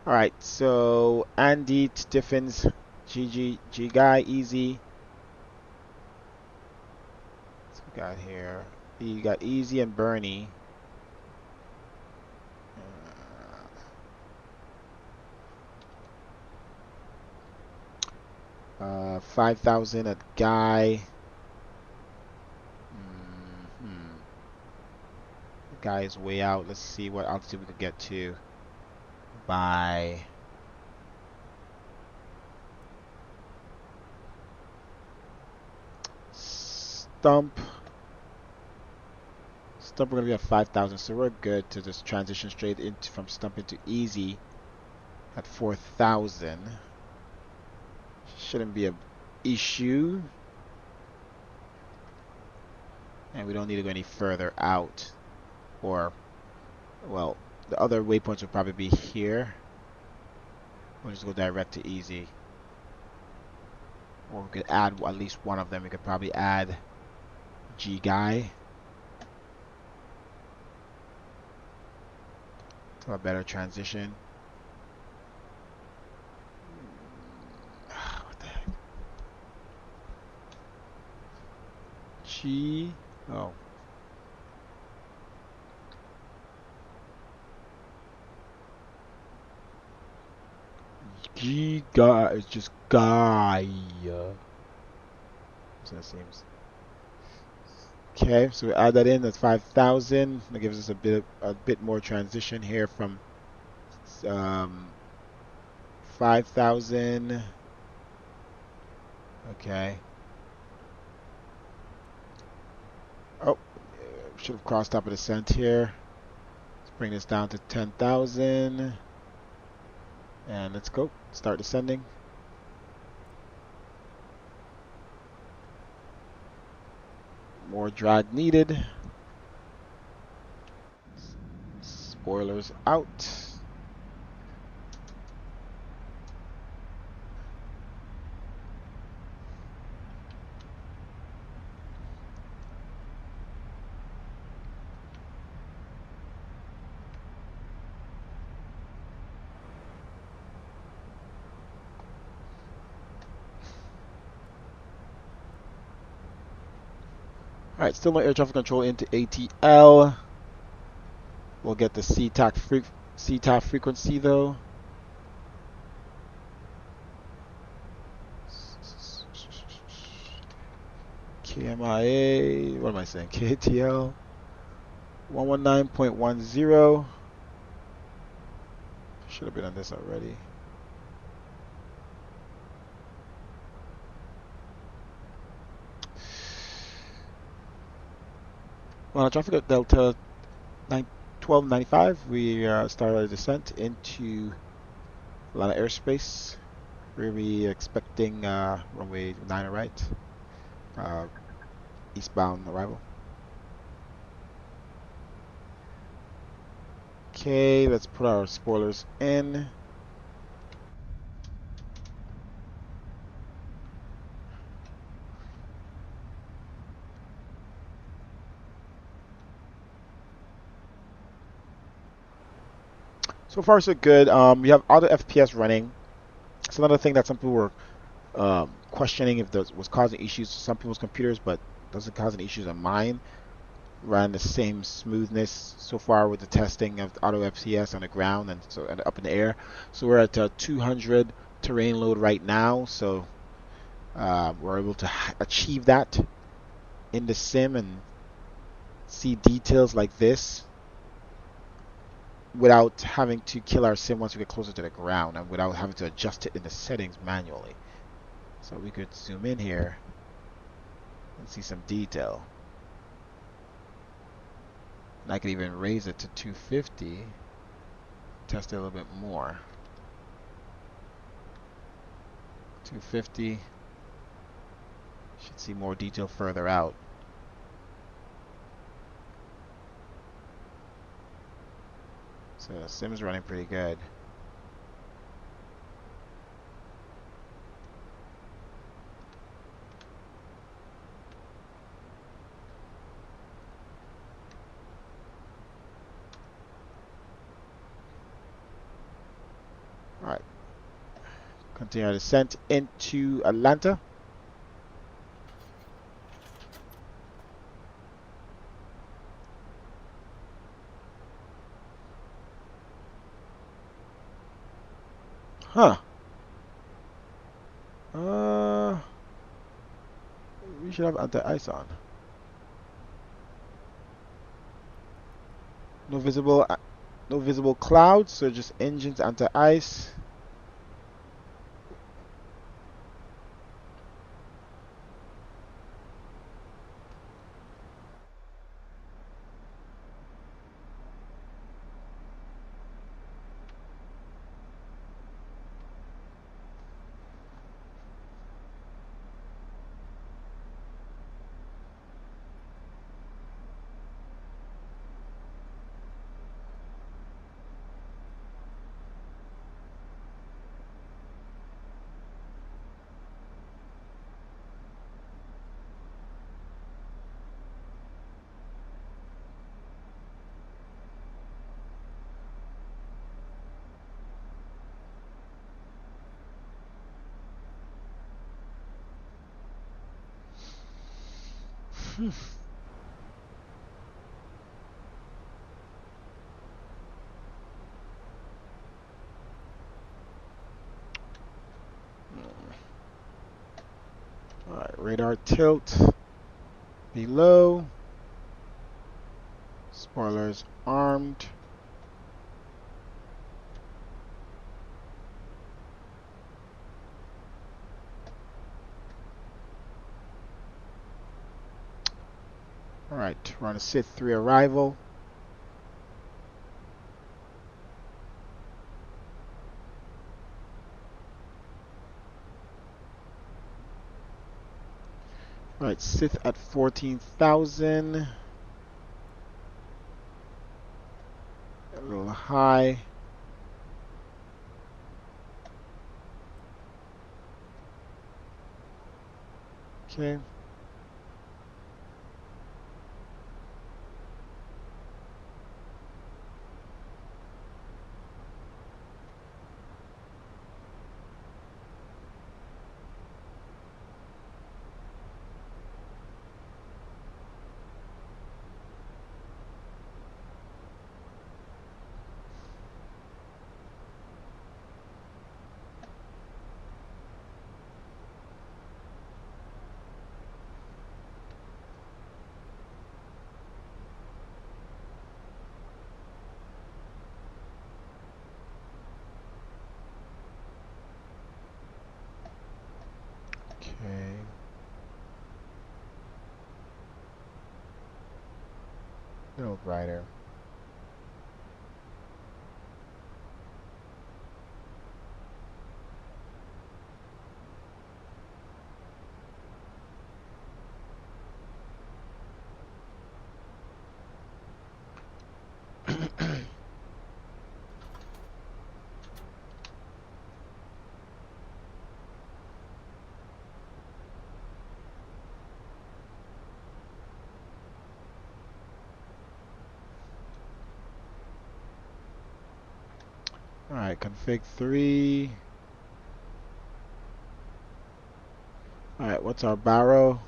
All right. So Andy, Stiffens, GG, G guy, easy. What's we got here? You got Easy and Bernie. 5,000 at Guy. The Guy is way out. Let's see what altitude we could get to by Stump. Stump, we're gonna be at 5,000, so we're good to just transition straight into from Stump into Easy at 4,000. Shouldn't be an issue. And we don't need to go any further out. Or, well, the other waypoints will probably be here. We'll just go direct to Easy. Or we could add at least one of them. We could probably add G Guy to a better transition. What the heck? G. Oh. G Guy is just Guy. So that seems. Okay, so we add that in. That's 5,000. That gives us a bit more transition here from 5,000. Okay. Oh, should have crossed top of descent here. Let's bring this down to 10,000. And let's go. Start descending. More drag needed. Spoilers out. Alright, still no air traffic control into ATL. We'll get the CTAC frequency though. KMIA, what am I saying? KTL 119.10. Should have been on this already. Well, traffic at Delta 1295, we started our descent into Atlanta airspace. We'll be expecting runway 9 right, eastbound arrival. Okay, let's put our spoilers in. So far, so good. We have auto FPS running. It's another thing that some people were questioning if that was causing issues to some people's computers, but doesn't cause any issues on mine. Ran the same smoothness so far with the testing of auto FPS on the ground and up in the air. So we're at 200 terrain load right now. So we're able to achieve that in the sim and see details like this without having to kill our sim once we get closer to the ground and without having to adjust it in the settings manually. So we could zoom in here and see some detail. And I could even raise it to 250, test it a little bit more. 250, should see more detail further out. So the sim's running pretty good. Alright. Continue our descent into Atlanta. Huh. We should have anti-ice on. No visible clouds, so just engines anti-ice. Alright, radar tilt below. Spoilers armed. Alright, we're on a SID 3 arrival. Alright, Sith at 14,000. A little high. Okay. Okay. Little brighter. Alright, config 3. Alright, what's our barrow?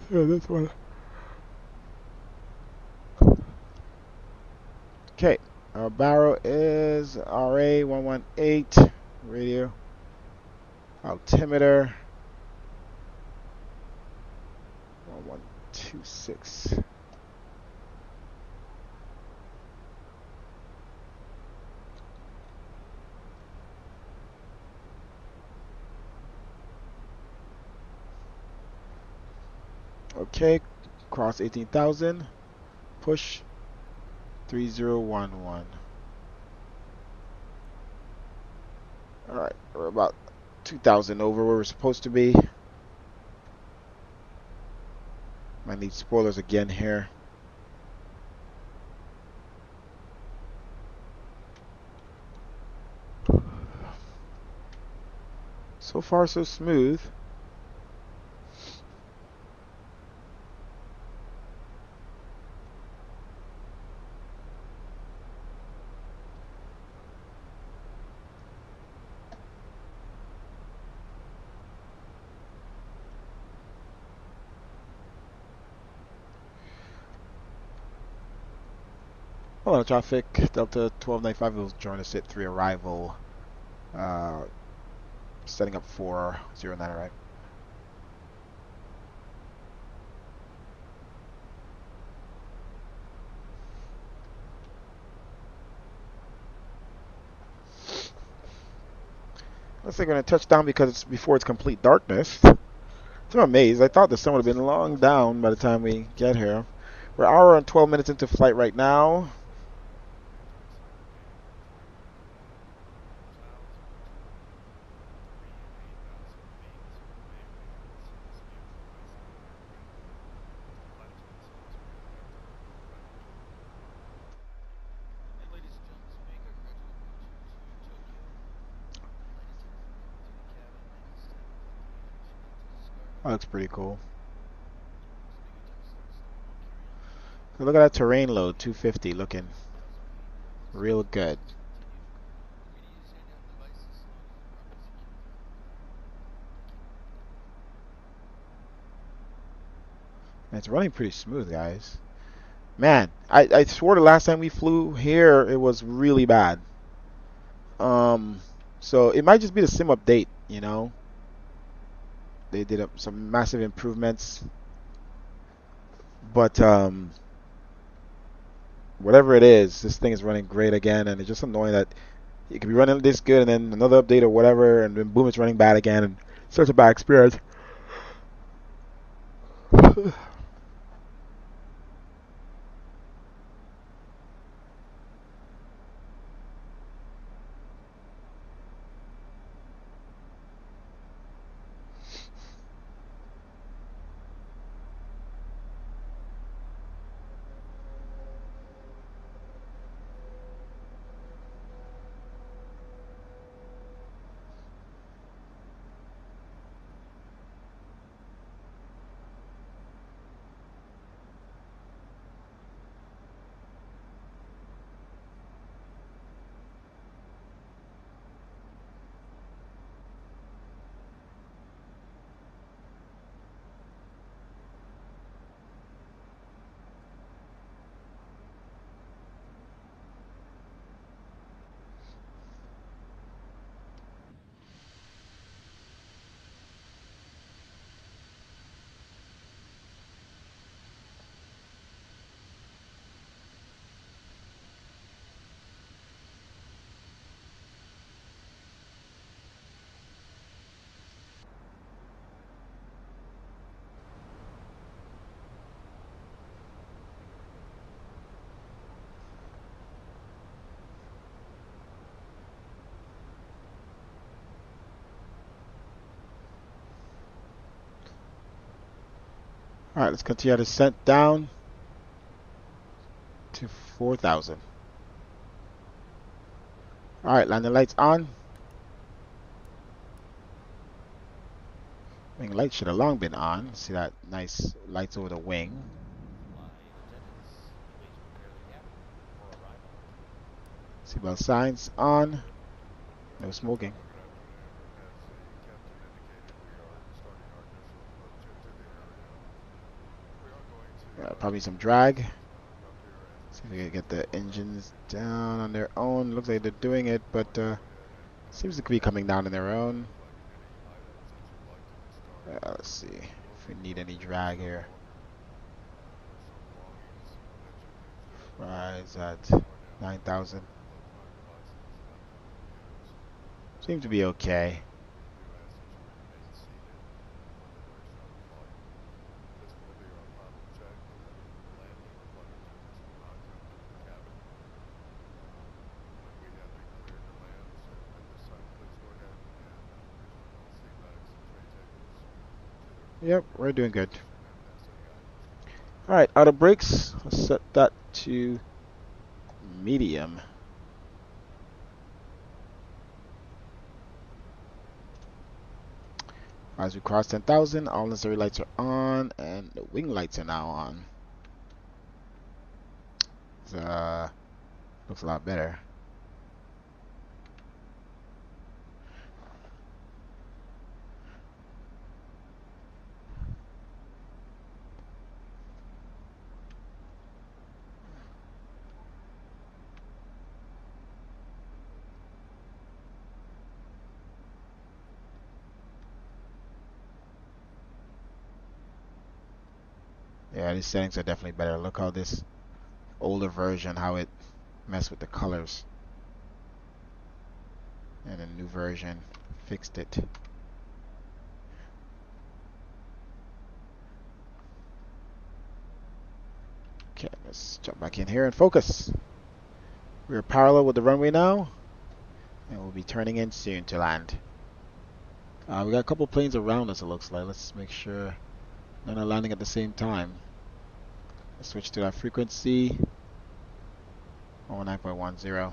Yeah, this one. Okay, our barrow is RA118 radio altimeter 1126. Okay, cross 18,000, push 3011. Alright, we're about 2,000 over where we're supposed to be. Might need spoilers again here. So far, so smooth. Hello, traffic. Delta1295 will join us at 3 arrival. Setting up for 09 arrival. Looks like we're going to touch down because it's before it's complete darkness. I'm amazed. I thought the sun would have been long down by the time we get here. We're an hour and 12 minutes into flight right now. That looks pretty cool. So look at that terrain load, 250, looking real good. And it's running pretty smooth, guys. Man, I swore the last time we flew here, it was really bad. So it might just be the sim update, you know. They did some massive improvements. But whatever it is, this thing is running great again, and it's just annoying that it could be running this good, and then another update or whatever, and then boom, it's running bad again, and such a bad experience. Alright, let's continue our descent down to 4,000. Alright, landing lights on. Wing lights should have long been on. See that nice lights over the wing. Seatbelt signs on. No smoking. Probably some drag. See if we can get the engines down on their own. Looks like they're doing it, but seems to be coming down on their own. Let's see if we need any drag here. Fries at 9,000. Seems to be okay. Yep, we're doing good. Alright, auto brakes. Let's set that to medium. As we cross 10,000, all necessary lights are on, and the wing lights are now on. Looks a lot better. Yeah, these settings are definitely better. Look how this older version, how it messed with the colors. And the new version fixed it. Okay, let's jump back in here and focus. We're parallel with the runway now, and we'll be turning in soon to land. We got a couple planes around us, it looks like. Let's make sure none are landing at the same time. Let's switch to that frequency. 9.10.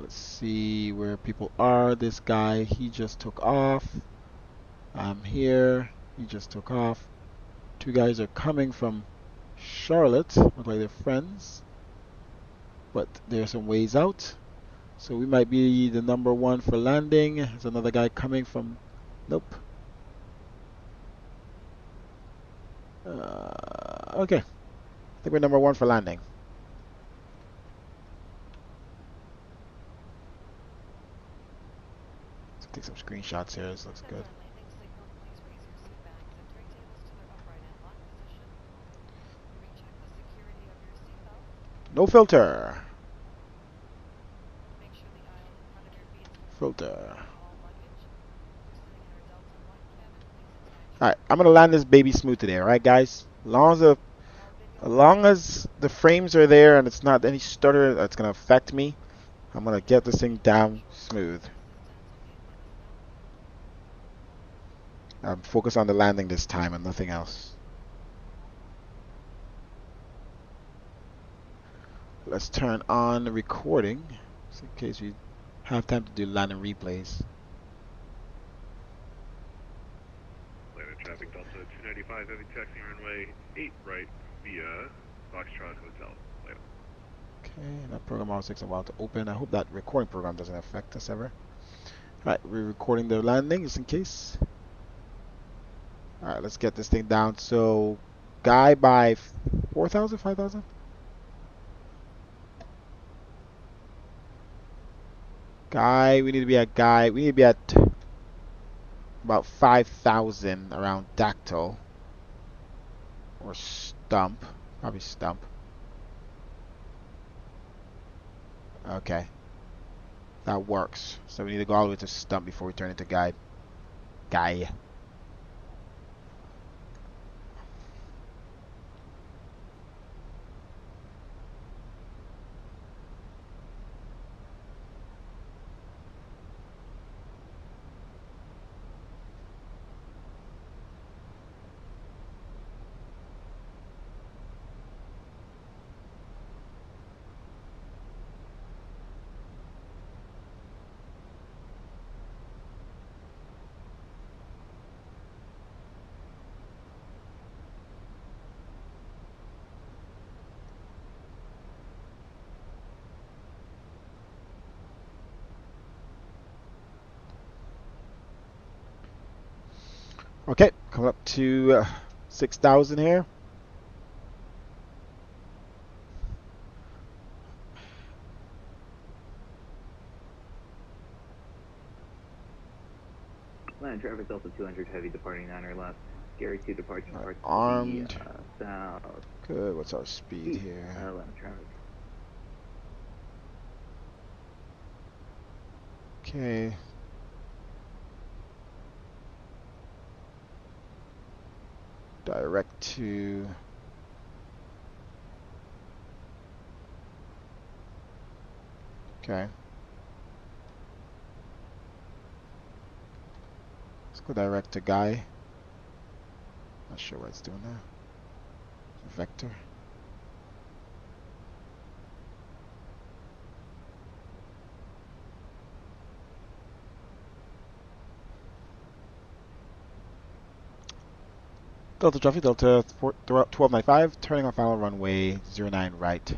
Let's see where people are. This guy, he just took off. I'm here. He just took off. Two guys are coming from Charlotte. Look like they're friends. But they're some ways out. So we might be the number one for landing. There's another guy coming from... Nope. Okay. I think we're number one for landing. Let's take some screenshots here. This looks good. No filter. Filter. Alright, I'm gonna land this baby smooth today, alright guys? As long as the frames are there and it's not any stutter that's gonna affect me, I'm gonna get this thing down smooth. I'm focused on the landing this time and nothing else. Let's turn on the recording, just in case we have time to do landing replays. Atlanta traffic Delta 295, heavy taxi runway 8 right via Foxtrot Hotel. Later. Okay, that program always takes a while to open. I hope that recording program doesn't affect us ever. Alright, we're recording the landing just in case. Alright, let's get this thing down. So, guy by 4,000, 5,000? Guy, we need to be at guy. We need to be at about 5,000 around Dactyl. Or Stump. Probably Stump. Okay. That works. So we need to go all the way to Stump before we turn into guide. Guy. Okay, coming up to 6,000 here. Land traffic Delta 200 heavy departing 9 or left. Gary 2 departure parts Armed. to the south. Good. What's our speed here? Land traffic. Okay. Direct to. Okay. Let's go direct to Guy. Not sure what it's doing now. Vector. Delta traffic, Delta 1295, turning on final runway 09 right.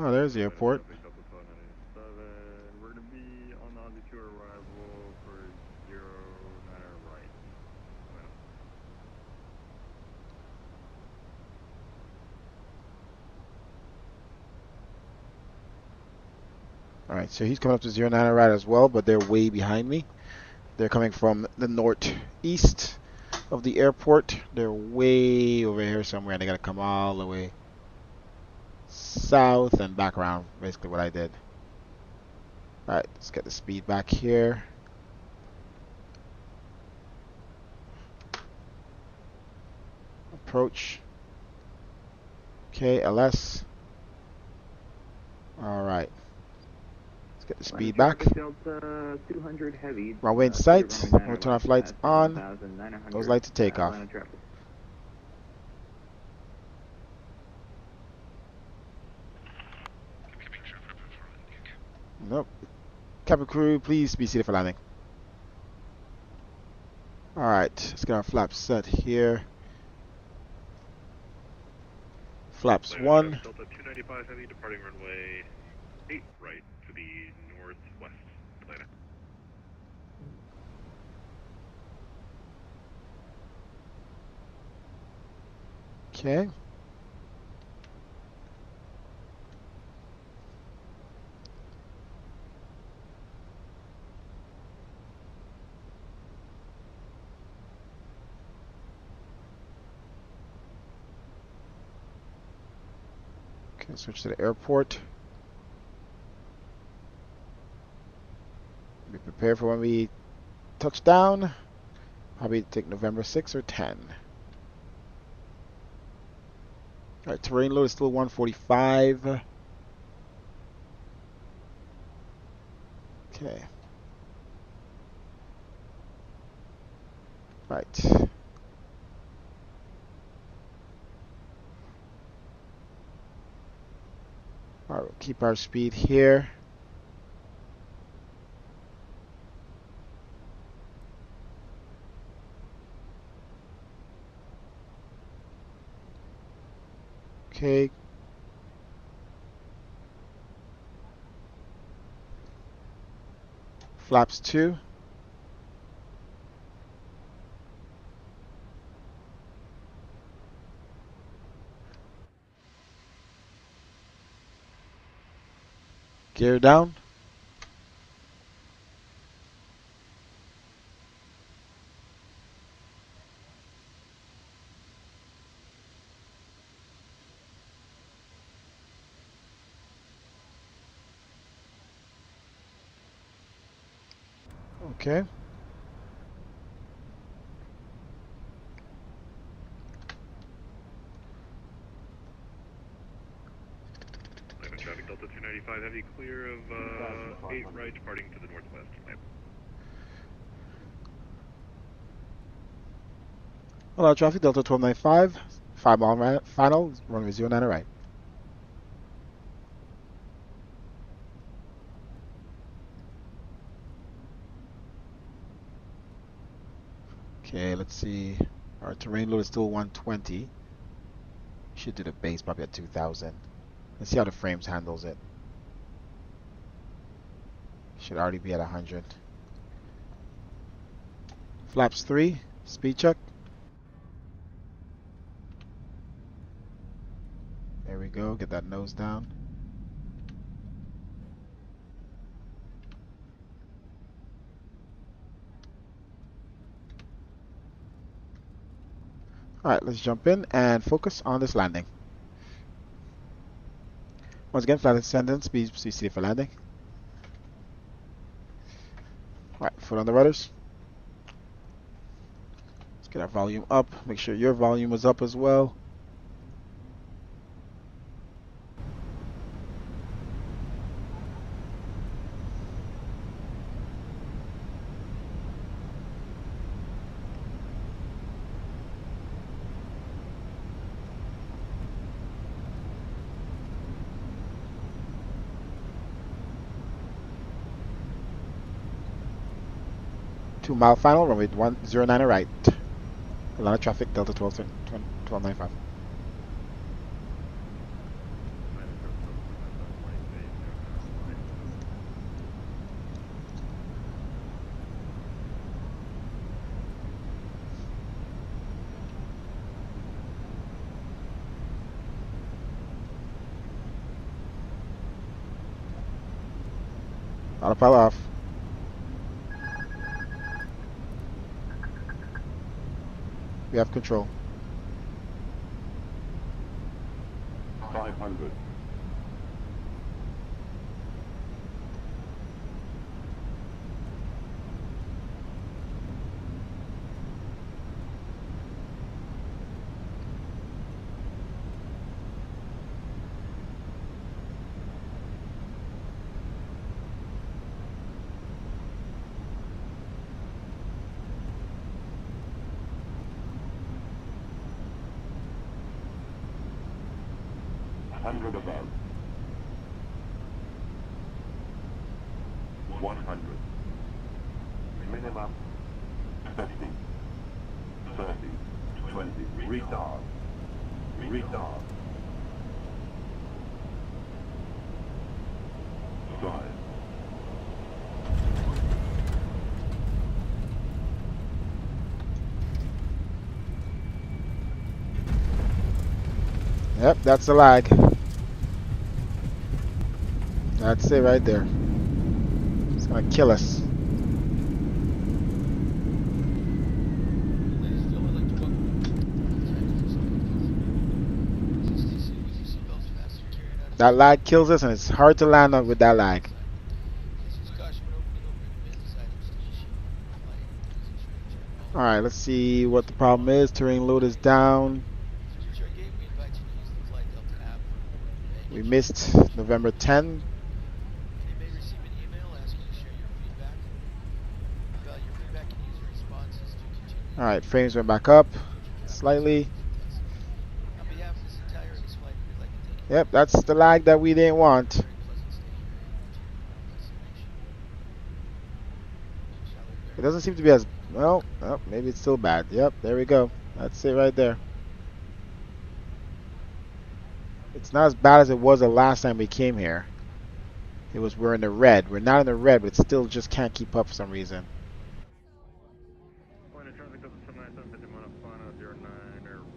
Oh, there's the airport. We're going to be on the altitude arrival for 09 right. Alright, so he's coming up to 09 right as well, but they're way behind me. They're coming from the northeast of the airport. They're way over here somewhere, and they got to come all the way south and back around, basically what I did. Alright, let's get the speed back here. Approach. Okay, LS. Alright. Let's get the speed back. Delta 200 heavy. Runway in sight. We'll turn our flights on. Those lights to take off. Nope. Cabin crew, please be seated for landing. Alright, let's get our flaps set here. Flaps 1. Delta 295 heavy departing runway 8 right to the northwest. Atlanta. Okay. Okay, switch to the airport. Be prepared for when we touch down. Probably take November 6 or 10. Alright, terrain load is still 145. Okay. Right. Alright, we'll keep our speed here. Okay. Flaps 2. Gear down. Okay. Heavy clear of 8 right departing to the northwest. Hello, traffic, Delta 1295, 5 mile right, final, runway 09 right. Okay, let's see. Our terrain load is still 120. Should do the base probably at 2000. Let's see how the frames handles it. Should already be at 100. Flaps 3, speed check. There we go, get that nose down. Alright, let's jump in and focus on this landing. Once again, flight attendants, be seated for landing. Alright, foot on the rudders. Let's get our volume up. Make sure your volume is up as well. Mile final, runway 109 right. A lot of traffic, Delta 1295. Autopilot off. We have control. 500. Above. 100. Minimum 50. 30. 20. Retard. Retard. 5. Yep, that's the lag. That's it right there. It's gonna kill us. That lag kills us, and it's hard to land on with that lag. Alright, let's see what the problem is. Terrain load is down. We missed November 10. Alright, frames went back up slightly. Yep, that's the lag that we didn't want. It doesn't seem to be as well. Oh, maybe it's still bad. Yep, there we go. That's it right there. It's not as bad as it was the last time we came here. We're in the red. We're not in the red, but it still just can't keep up for some reason.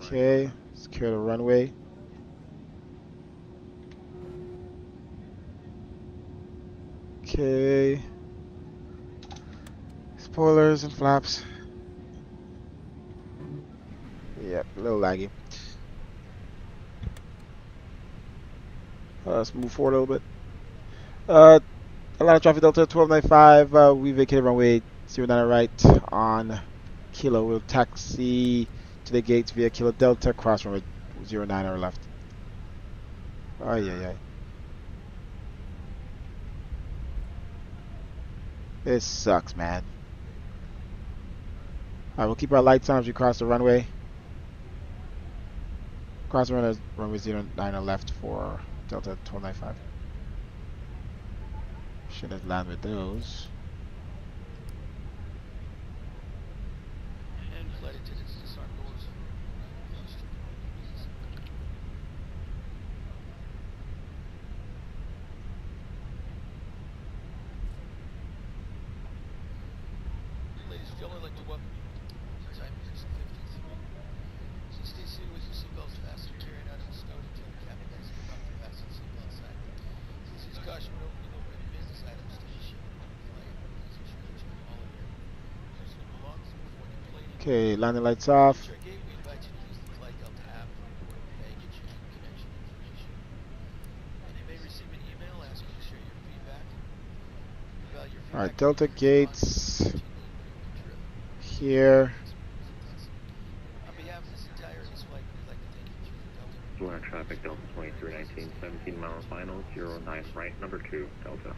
Okay, secure the runway. Okay. Spoilers and flaps. Yep, a little laggy. Let's move forward a little bit. Atlanta traffic Delta 1295. We vacated runway 09 right on Kilo. We'll taxi to the gates via Kilo Delta, cross runway 09 or left. Oh, yeah, yeah. This sucks, man. Alright, we'll keep our lights on as we cross the runway. Cross the runway 09 left for Delta 1295. Should have landed with those. And flight attendants disarm doors. Ladies and gentlemen, I'd like to welcome you. Time is 53. Please stay seated with your seatbelts fastened, carrying out of the snow until the cabin has come up to fasten seatbelt sign. Please use caution when opening or any business items to be shipped on the flight. Please ensure that you have all of your personal belongings before deplaning. Okay, landing lights off. At your gate, we invite you to use the Flight Delta app for important baggage and connection information. And you may receive an email asking to share your feedback. About your feedback. Alright, Delta gates here. On behalf of this entire flight, we'd like to thank you for Delta. We're on traffic, Delta 2319, 17 miles final, 09 right, number 2, Delta.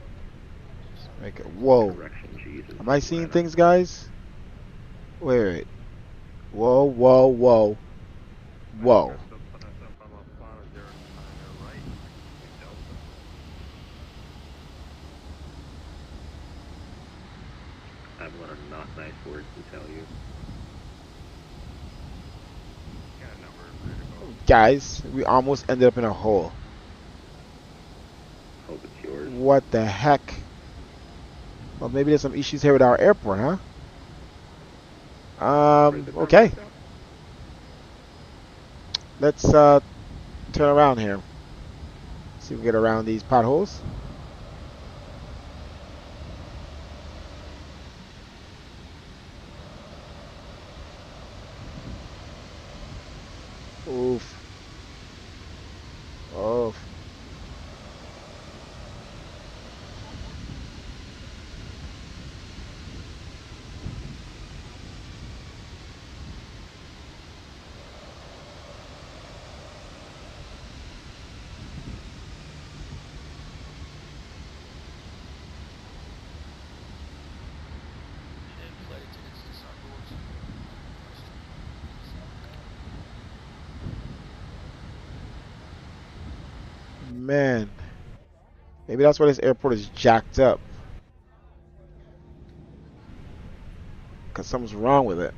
Make it, whoa. Correction, Jesus. Am I seeing things, guys? Wait. Whoa, whoa, whoa. Whoa. I've got a not nice word to tell you. Guys, we almost ended up in a hole. Hope it's yours. What the heck? Well, maybe there's some issues here with our airport, huh? Okay. Let's turn around here. See if we can get around these potholes. Oof. Oof. Man, maybe that's why this airport is jacked up. Because something's wrong with it.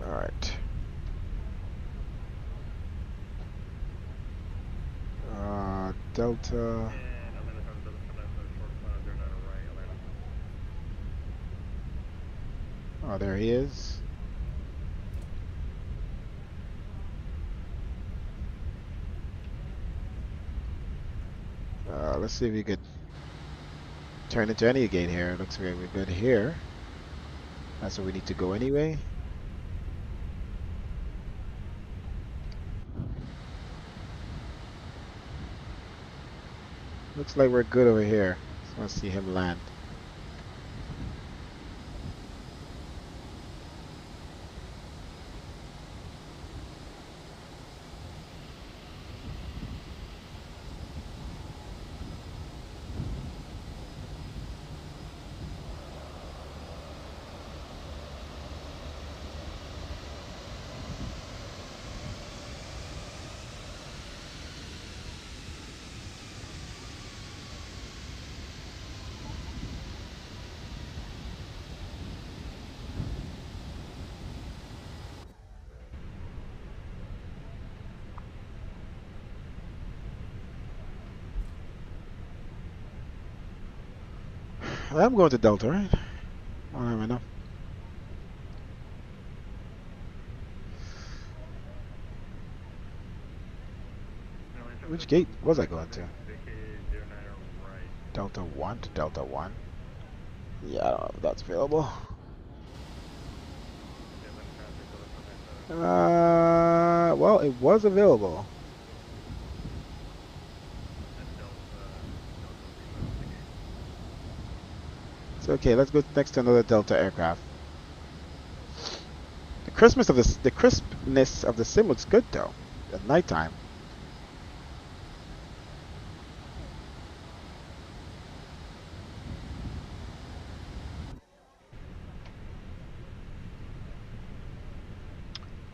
All right. Delta. Oh, there he is. Let's see if we could turn into any gate here. Looks like we're good here. That's where we need to go anyway. Looks like we're good over here. Just want to see him land. I'm going to Delta, right? I don't have enough. Which gate was I going to? Delta 1 to Delta 1? Yeah, I don't know if that's available. Well, it was available. So okay, let's go next to another Delta aircraft. The crispness of the sim looks good though at nighttime.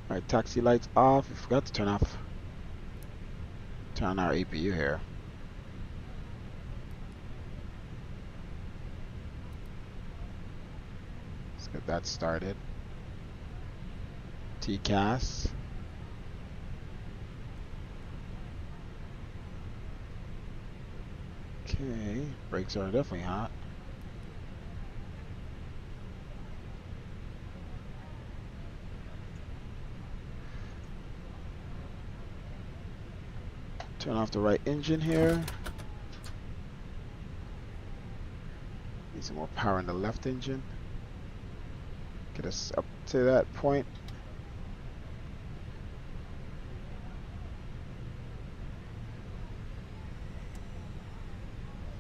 All right, taxi lights off. We forgot to turn on our APU here. Let's get that started. TCAS. Okay, brakes are definitely hot. Turn off the right engine here. Need some more power in the left engine. Get us up to that point.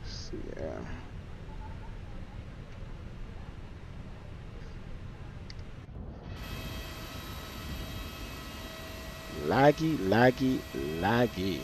Let's see, yeah. Laggy, laggy, laggy.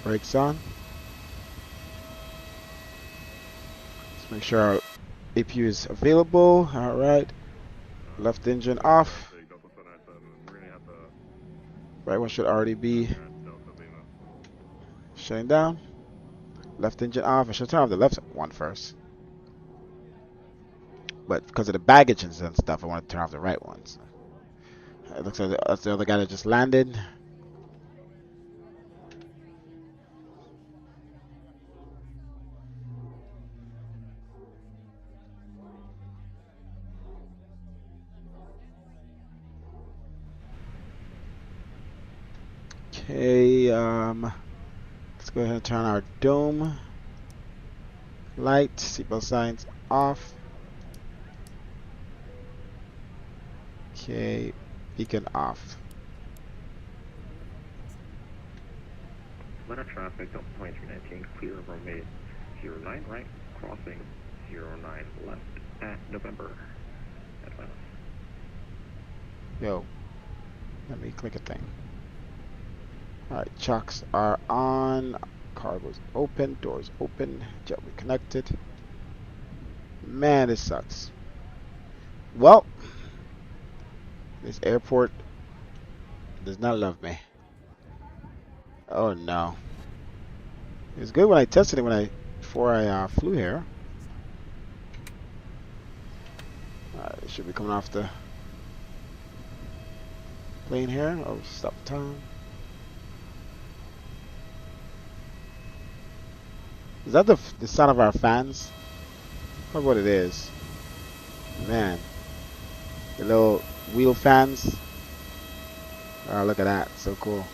Brakes on. Let's make sure our APU is available. Alright. Left engine off. Right one should already be shutting down. Left engine off. I should turn off the left one first. But because of the baggage and stuff, I want to turn off the right ones. It looks like that's the other guy that just landed. Okay, let's go ahead and turn our dome light, seatbelt signs off. Okay, beacon off. Letter traffic, Delta 2319, clear runway 09 right, crossing 09 left at November, Atlanta. Yo, let me click a thing. Alright, chocks are on, cargo's open, doors open, jetway connected. Man, this sucks. Well, this airport does not love me. Oh no. It was good when I tested it before I flew here. Alright, it should be coming off the plane here. Oh, stop time. Is that the sound of our fans? Probably what it is. Man. The little wheel fans. Oh, look at that. So cool.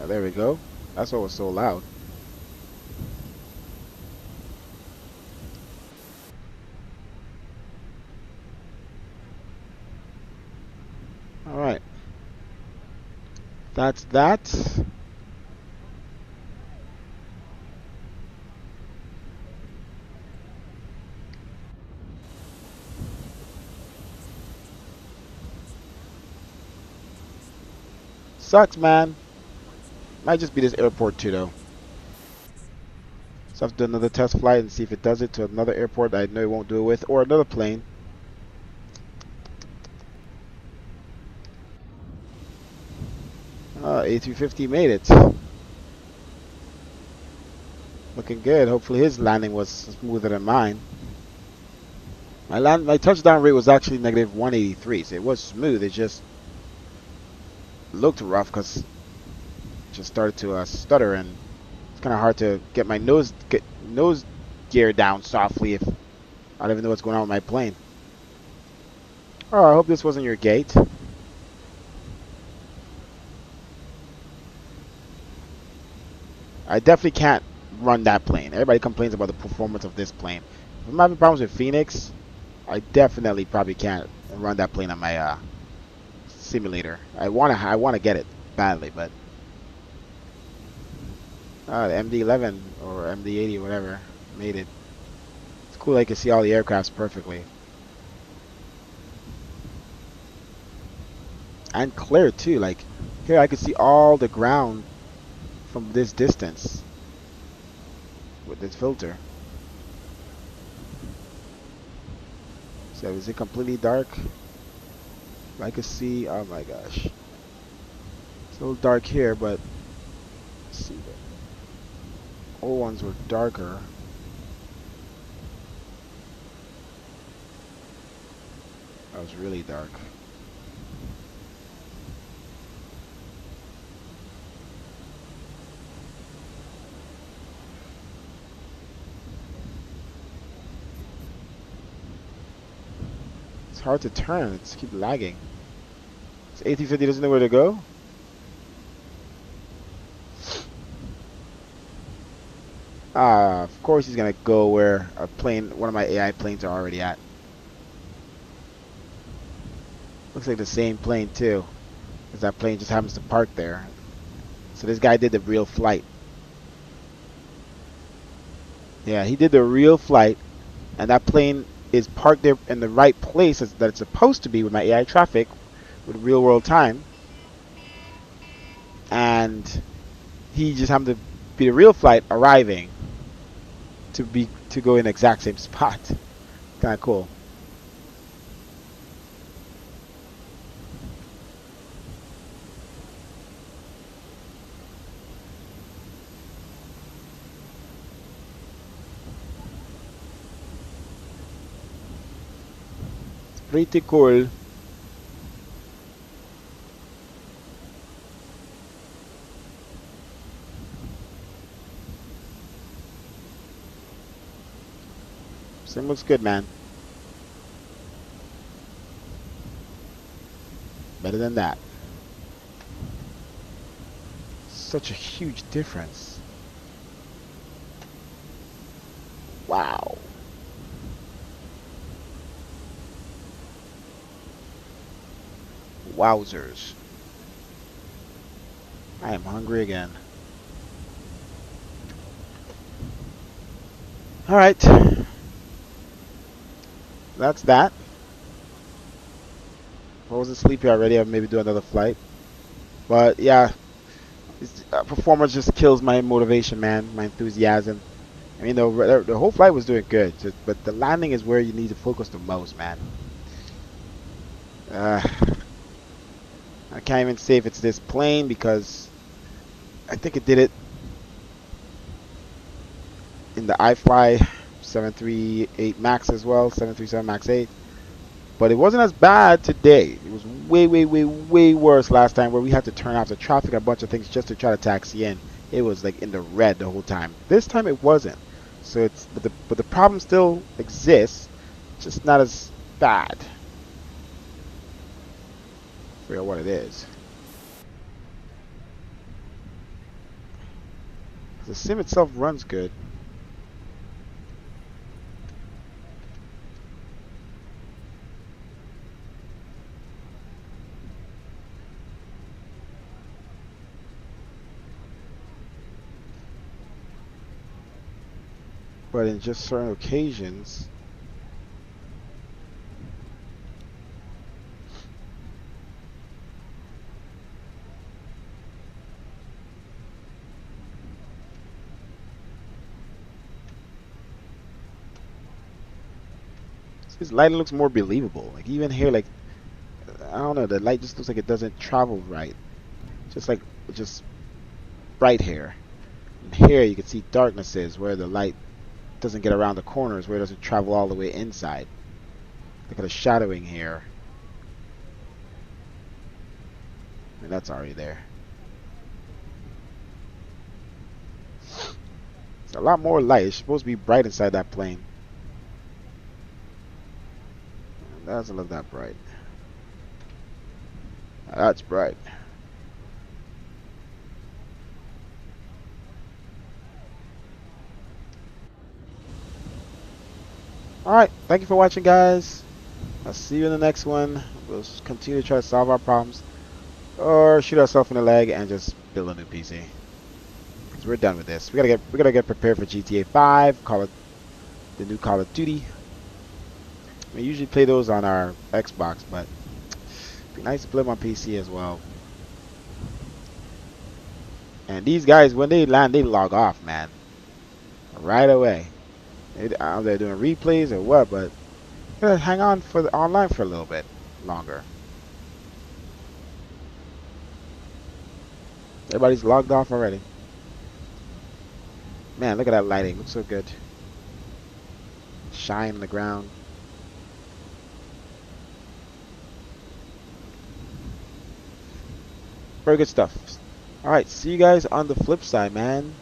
There we go. That's what was so loud. Alright. That's that. Sucks, man. Might just be this airport too, though. So I have to do another test flight and see if it does it to another airport that I know it won't do it with, or another plane. A350 made it. Looking good. Hopefully his landing was smoother than mine. My touchdown rate was actually negative 183, so it was smooth. It just looked rough because it just started to stutter, and it's kind of hard to get my nose gear down softly if I don't even know what's going on with my plane. Oh, I hope this wasn't your gate. I definitely can't run that plane. Everybody complains about the performance of this plane. If I'm having problems with Fenix, I definitely probably can't run that plane on my simulator. I wanna get it badly, but the MD-11 or MD-80 or whatever made it. It's cool. I can see all the aircrafts perfectly and clear too. Like here, I can see all the ground from this distance with this filter. So is it completely dark? I can see. Oh my gosh, it's a little dark here, but let's see. The old ones were darker. That was really dark. It's hard to turn. It's keep lagging. This A350 doesn't know where to go. Of course he's gonna go where one of my AI planes are already at. Looks like the same plane too, because that plane just happens to park there. So this guy did the real flight. Yeah, he did the real flight, and that plane is parked there in the right place that it's supposed to be with my AI traffic, with real world time. And he just happened to be the real flight arriving to go in the exact same spot. Kind of cool. It's pretty cool. Sim looks good, man. Better than that. Such a huge difference. Wow. Wowzers. I am hungry again. Alright. That's that. If I wasn't sleepy already, I'd maybe do another flight. But yeah, performance just kills my motivation, man. My enthusiasm. I mean, the whole flight was doing good, but the landing is where you need to focus the most, man. I can't even say if it's this plane because I think it did it in the iFly 738 Max as well, 737 Max 8. But it wasn't as bad today. It was way, way, way, way worse last time where we had to turn off the traffic and a bunch of things just to try to taxi in. It was like in the red the whole time. This time it wasn't. So but the problem still exists, just not as bad. Figure out what it is. The sim itself runs good. But in just certain occasions, his lighting looks more believable. Like even here, like I don't know, the light just looks like it doesn't travel right. Just bright here. And here you can see darknesses where the light doesn't get around the corners, where it doesn't travel all the way inside. Look at the shadowing here. And that's already there. So a lot more light. It's supposed to be bright inside that plane. It doesn't look that bright. That's bright. Alright, thank you for watching, guys. I'll see you in the next one. We'll continue to try to solve our problems. Or shoot ourselves in the leg and just build a new PC. Because we're done with this. We gotta get prepared for GTA 5, the new Call of Duty. We usually play those on our Xbox, but it'd be nice to play them on PC as well. And these guys, when they land, they log off, man. Right away. I don't know if they're doing replays or what, but hang on for the online for a little bit longer. Everybody's logged off already. Man, look at that lighting. Looks so good. Shine on the ground. Very good stuff. Alright, see you guys on the flip side, man.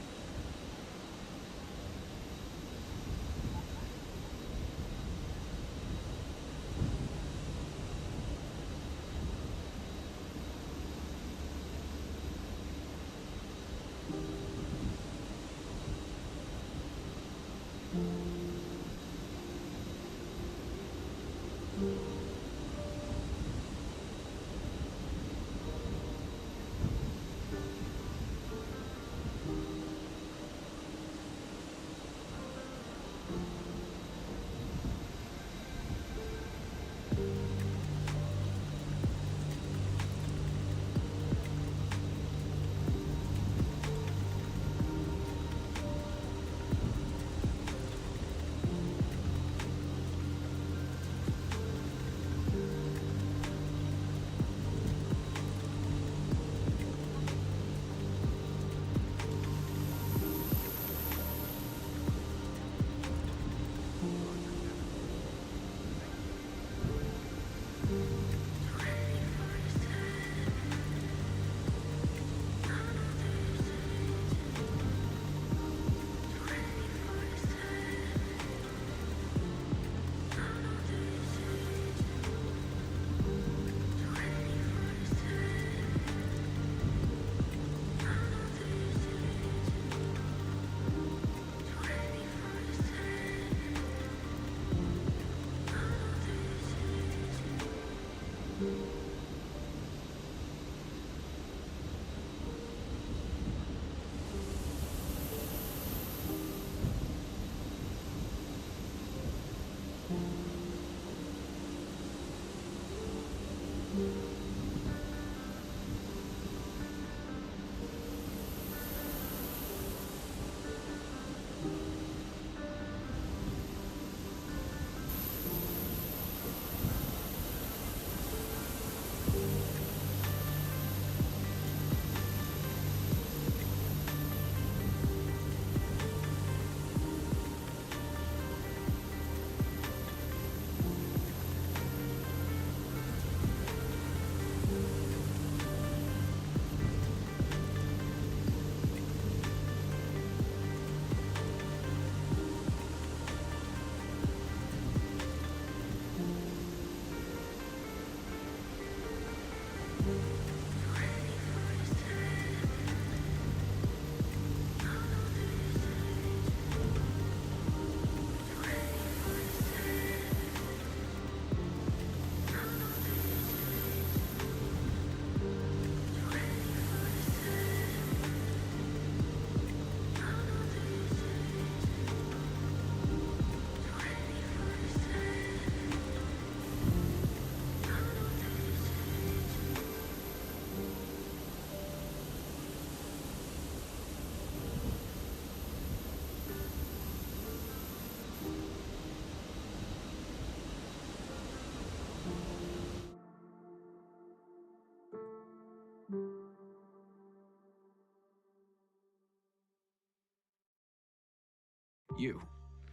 You,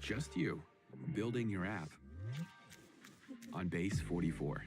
just you, building your app on Base 44.